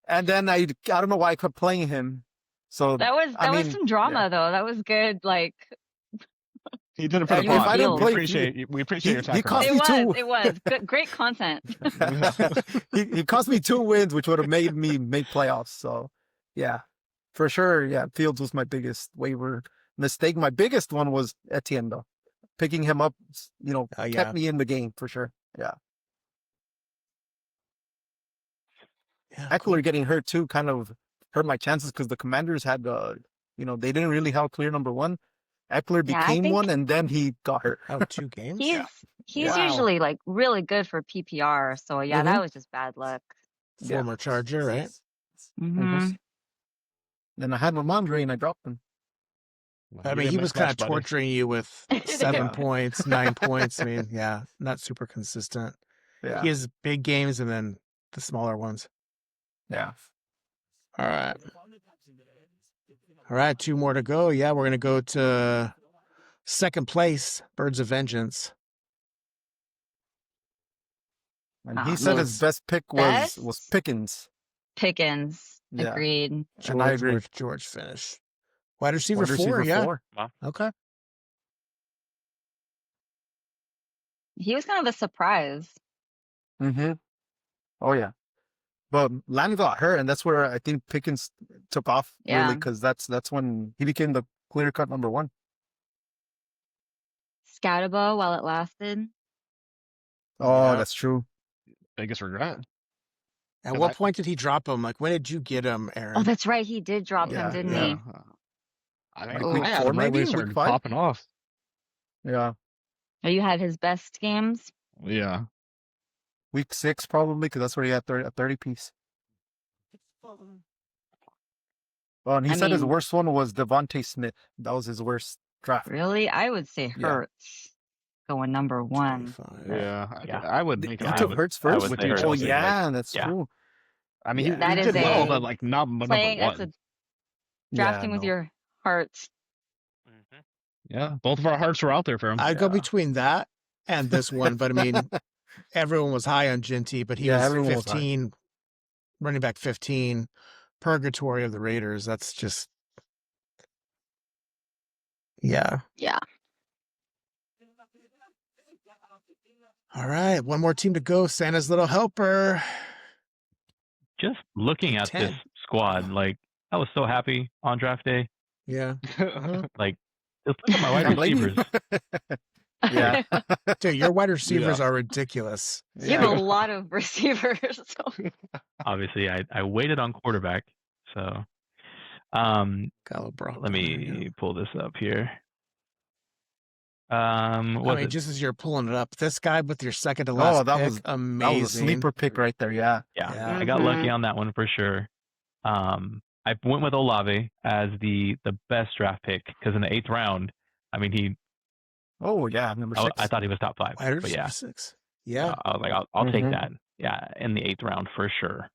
and then I don't know why I kept playing him. So That was some drama though. That was good. Like He did it for the If pod. I didn't We play- appreciate we appreciate your he cost sacrifice. me 2. it was good, great content. he cost me 2 wins, which would have made me make playoffs. So, yeah, for sure. Yeah, Fields was my biggest waiver mistake. My biggest one was Etienne, though. Picking him up, Oh, yeah. kept me in the game for sure. Yeah. Yeah, Eckler getting hurt too kind of hurt my chances because the Commanders had, they didn't really have a clear number 1. Eckler Yeah, I became think- one, and then he got hurt. Oh, 2 games? He's Wow. usually like really good for PPR. So yeah, Mhm. that was just bad luck. Former Charger, right? hmm Then I had Ramondre, and I dropped him. I mean, he was kind of torturing you with 7 Yeah. points, 9 points. I mean, yeah, not super consistent. Yeah. He has big games and then the smaller ones. Yeah. All right. All right, 2 more to go. Yeah, we're going to go to second place, Birds of Vengeance. And Ah, he said his best pick was best? Pickens. Pickens. Yeah. Agreed. And I agree. George finish. Wide receiver, Wide 4, receiver yeah. 4. Okay. He was kind of a surprise. Mm-hmm. Oh yeah. But Lamb got hurt, and that's where I think Pickens took off Yeah. really, because that's when he became the clear-cut number 1. Scatterbo while it lasted. Oh, Yeah. that's true. Biggest regret. At And what I- point did he drop him? Like, when did you get him, Aaron? Oh, that's right. He did drop Yeah, him, didn't Yeah. he? I Like think week I had 4 him right when maybe? he Week started 5? popping off. Yeah. Oh, you had his best games. Yeah. Week 6 probably, because that's where he had a 30 piece. Oh, and he I said his mean- worst one was Devontae Smith. That was his worst draft. Really? I would say Yeah. Hurts going number 1. 25. Yeah, Yeah. I would make You him. took Hurts first? would say Hurts. Oh, Chelsea, yeah, that's yeah. true. I mean, Yeah. That he is did well, a but like not number Playing, that's one. a drafting with no. your heart. Yeah, both of our hearts were out there for him. I'd go Yeah. between that and this one, but I mean, everyone was high on Ginty, but he Yeah, was everyone was high. 15, running back 15, purgatory of the Raiders. That's just, yeah. Yeah. All right, one more team to go. Santa's little helper. Just looking Pick at 10. this squad, like I was so happy on draft day. Yeah. Like, just look at my wide Can't blame you. receivers. Yeah. Dude, your wide receivers are ridiculous. You have a lot of receivers. So. Obviously, I waited on quarterback. So, Gallo Brock. let me pull this up here. I Was mean, it? just as you're pulling it up, this guy with your second to last Oh, that pick, was amazing. That was a sleeper pick right there. Yeah. Yeah, Yeah. I got lucky Mhm. on that one for sure. I went with Olave as the best draft pick because in the 8th round, I mean, Oh, yeah. Number 6. I thought he was top 5. Wide But yeah, receiver 6. Yeah. I was like, I'll take Mhm. that. Yeah, in the 8th round for sure.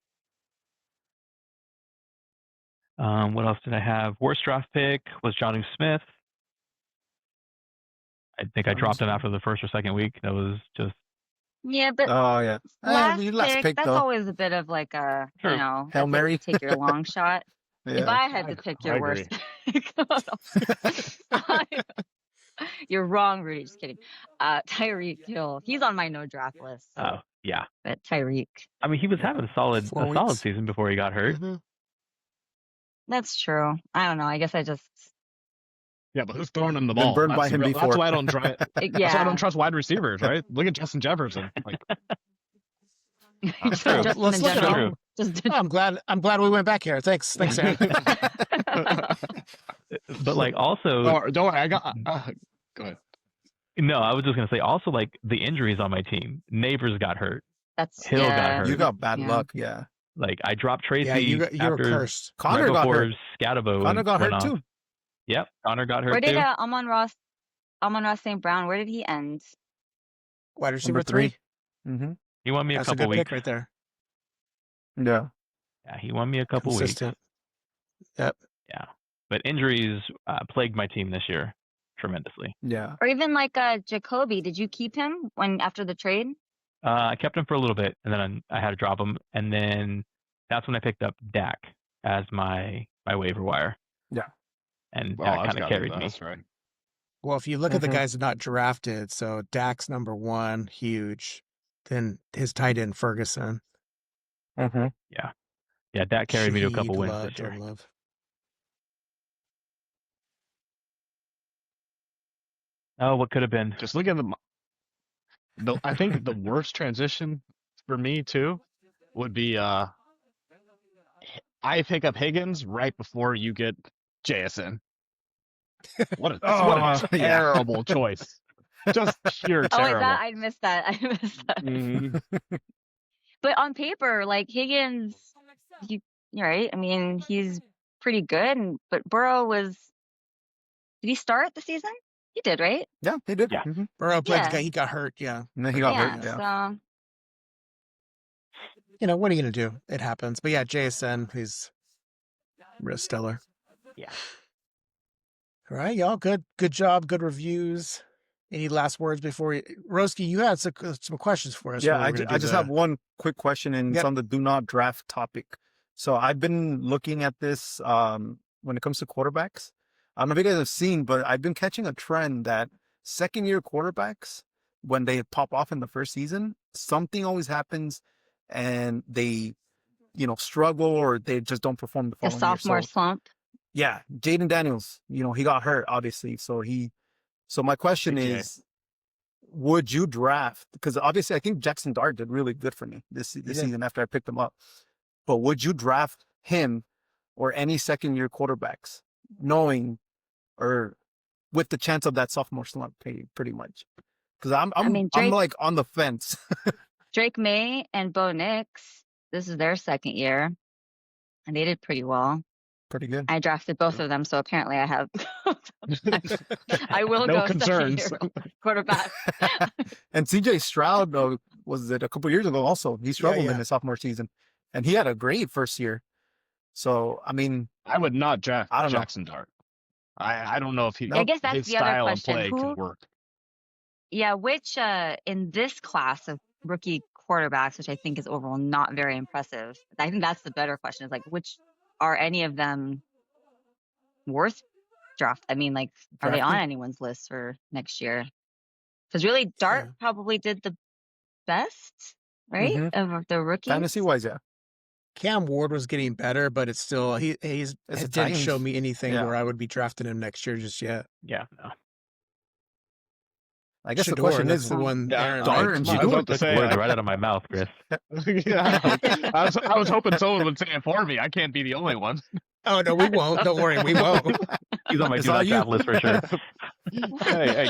What else did I have? Worst draft pick was Johnny Smith. I think I dropped him after the first or second week. That was just Yeah, but Oh, yeah. last Your last pick, pick, that's though. always a bit of like a, True. you know, Hail that's like Mary. take your long shot. If Yeah. I had to pick your worst pick, you're wrong, Rudy. Just kidding. Tyreek Hill. He's on my no draft list. oh yeah. But Tyreek. I mean, he was having a solid 4 weeks. season before he got hurt. Mhm. That's true. I don't know. I guess I just Yeah, but who's throwing him the Been ball? burned by him That's before. why I don't try. That's why I yeah. don't trust wide receivers, right? Look at Justin Jefferson. Like, Just true. Justin Let's in look at general. True. Just Oh, I'm glad we went back here. Thanks, Aaron. But like also, don't worry, I got. Go ahead. no, I was just gonna say also like the injuries on my team. Neighbors got hurt. that's Hill got yeah. hurt. You got bad Yeah. luck. Yeah. Like I dropped Tracy Yeah, you were after cursed. Connor right got before hurt. Scatabo Connor got went hurt, off. too. Yep, Connor got hurt Where did too. Amon Ross St. Brown, where did he end? Wide receiver Number 3. 3. Mm-hmm. He won me That's a a couple good weeks. pick right there. Yeah. Yeah, he won me a couple weeks. Consistent. Yep. Yeah, but injuries plagued my team this year tremendously. Yeah. Or even like Jacoby, did you keep him after the trade? I kept him for a little bit, and then I had to drop him, and then that's when I picked up Dak as my waiver wire. Yeah. And Well, that that's kind of gotta be carried me. best, right? Well, if you look at the Mhm. guys not drafted, so Dak's number 1, huge. Then his tight end Ferguson. Mm-hmm. Yeah, Dak carried me to a couple He'd wins love- this year. he'd love. Oh, what could have been? Just look at I think the worst transition for me too would be I pick up Higgins right before you get JSN. What a Oh, yeah. terrible choice. Just pure Oh, wait, terrible. I missed that. I missed that. Mhm. But on paper, like Higgins, you're right. I mean, he's pretty good. But Burrow did he start the season? He did, right? Yeah, he did. Yeah. Mm-hmm. Burrow played. Yeah. He got hurt. Yeah. And then he got yeah. hurt. Yeah. So You know, what are you going to do? It happens. But yeah, JSN, he's real stellar. Yeah. All right, y'all. Good job. Good reviews. Any last words before Roski, you had some questions for us. Yeah, where we're gonna I do just the- have one quick question, and Yep. it's on the do not draft topic. So I've been looking at this when it comes to quarterbacks. I don't know if you guys have seen, but I've been catching a trend that second-year quarterbacks, when they pop off in the first season, something always happens, and they, struggle, or they just don't perform the a following sophomore year. So, slump. yeah, Jaden Daniels, he got hurt, obviously. So my question Okay. is, would you draft? Because obviously I think Jackson Dart did really good for me this did. season after I picked him up. But would you draft him or any second-year quarterbacks, knowing or with the chance of that sophomore slump, pretty much? Because I'm Drake, like on the fence. Drake May and Bo Nix, this is their second year, and they did pretty well. Pretty good. I drafted both of them, so apparently I have. I will No go concerns. second-year quarterback. And CJ Stroud, was it a couple years ago also? He struggled yeah. in his sophomore season. And he had a great first year. So, I mean, I would not draft I don't know. Jackson Dart. I don't know if Nope. I guess that's his the other style of question. play could work. Yeah, which in this class of rookie quarterbacks, which I think is overall not very impressive. I think that's the better question: is like, which are any of them worth draft? I mean, like, are they on Drafting? anyone's list for next year? Because really, Dart Yeah. probably did the best, right, Mhm. of the rookies. Fantasy wise, yeah. Cam Ward was getting better, but it's still he It's the didn't show Titans. me anything Yeah. where I would be drafting him next year just yet. Yeah, no. I guess the Shador, question that's is, the one. Yeah, Aaron Dart liked. and I was Shador. about to Took say, words right out of my mouth, Chris. yeah, I was hoping someone would say it for me. I can't be the only one. Oh no, we won't. Don't worry, we won't. He's on my It's do all not you. draft list for sure. Hey,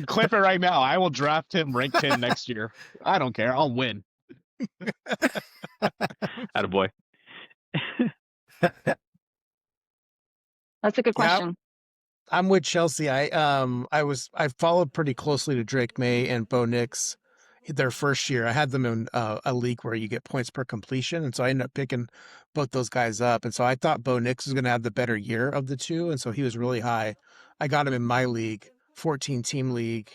clip it right now. I will draft him, rank 10 next year. I don't care. I'll win. Attaboy. That's a good Yeah. question. I'm with Chelsea. I followed pretty closely to Drake May and Bo Nix their first year. I had them in a league where you get points per completion, and so I ended up picking both those guys up. And so I thought Bo Nix was going to have the better year of the two, and so he was really high. I got him in my league, 14-team league.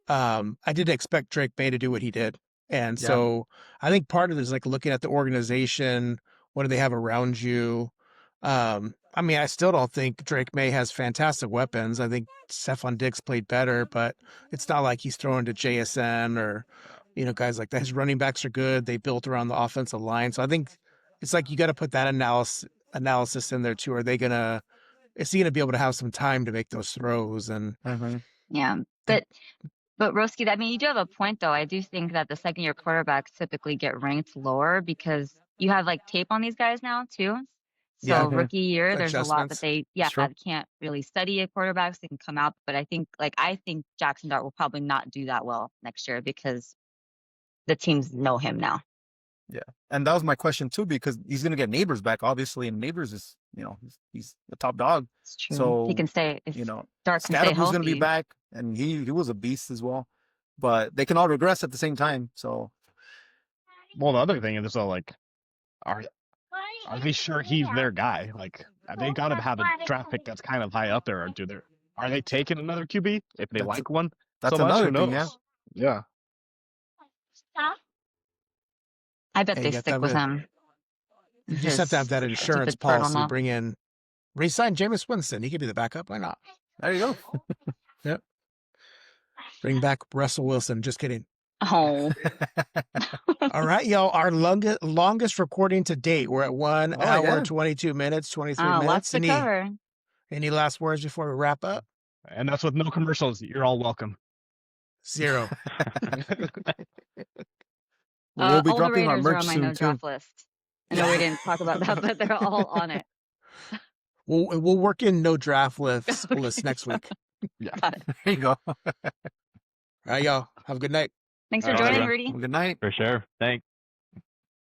I didn't expect Drake May to do what he did, and Yeah. so I think part of it is like looking at the organization. What do they have around you? I mean, I still don't think Drake May has fantastic weapons. I think Stephon Diggs played better, but it's not like he's throwing to JSN or, guys like that. His running backs are good. They built around the offensive line. So I think it's like you got to put that analysis in there too. Is he going to be able to have some time to make those throws? And Mhm. Yeah, but Roski, I mean, you do have a point though. I do think that the second-year quarterbacks typically get ranked lower because you have like tape on these guys now too. So Yeah. rookie year, there's a lot Adjustments. that they That's true. can't really study at quarterbacks. They can come out, but I think Jackson Dart will probably not do that well next year because the teams know him now. Yeah. And that was my question too, because he's going to get Neighbors back, obviously. And Neighbors is, he's the top dog. It's true. So, he can stay. If You know, Dart can stay Scattergood's healthy. going to be back, and he was a beast as well. But they can all regress at the same time. So, Well, the other thing is, so like, are they sure he's their guy? Like, they got to have a draft pick that's kind of high up there, or are they taking another QB if they That's- like one? that's so much, another who knows? thing, yeah. Yeah. I bet Hey, they you got stick that with with- him. you just have to have that insurance stupid turtle policy. mouth. Bring in, re-sign Jameis Winston. He could be the backup. Why not? There you go. Bring back Russell Wilson. Just kidding. Oh, All right, y'all. Our longest recording to date. We're at 1 Oh, hour, yeah. 22 minutes, 23 lots minutes. to cover. Any last words before we wrap up? And that's with no commercials. You're all welcome. 0. We'll be All the dropping our Raiders are merch on my soon, no too. draft list. I know we didn't talk about that, but they're all on it. We'll work in no draft list next week. Got it. There you go. All right, y'all. Have a good night. Thanks for All right, joining, everyone. Rudy. Good night. For sure. Thanks.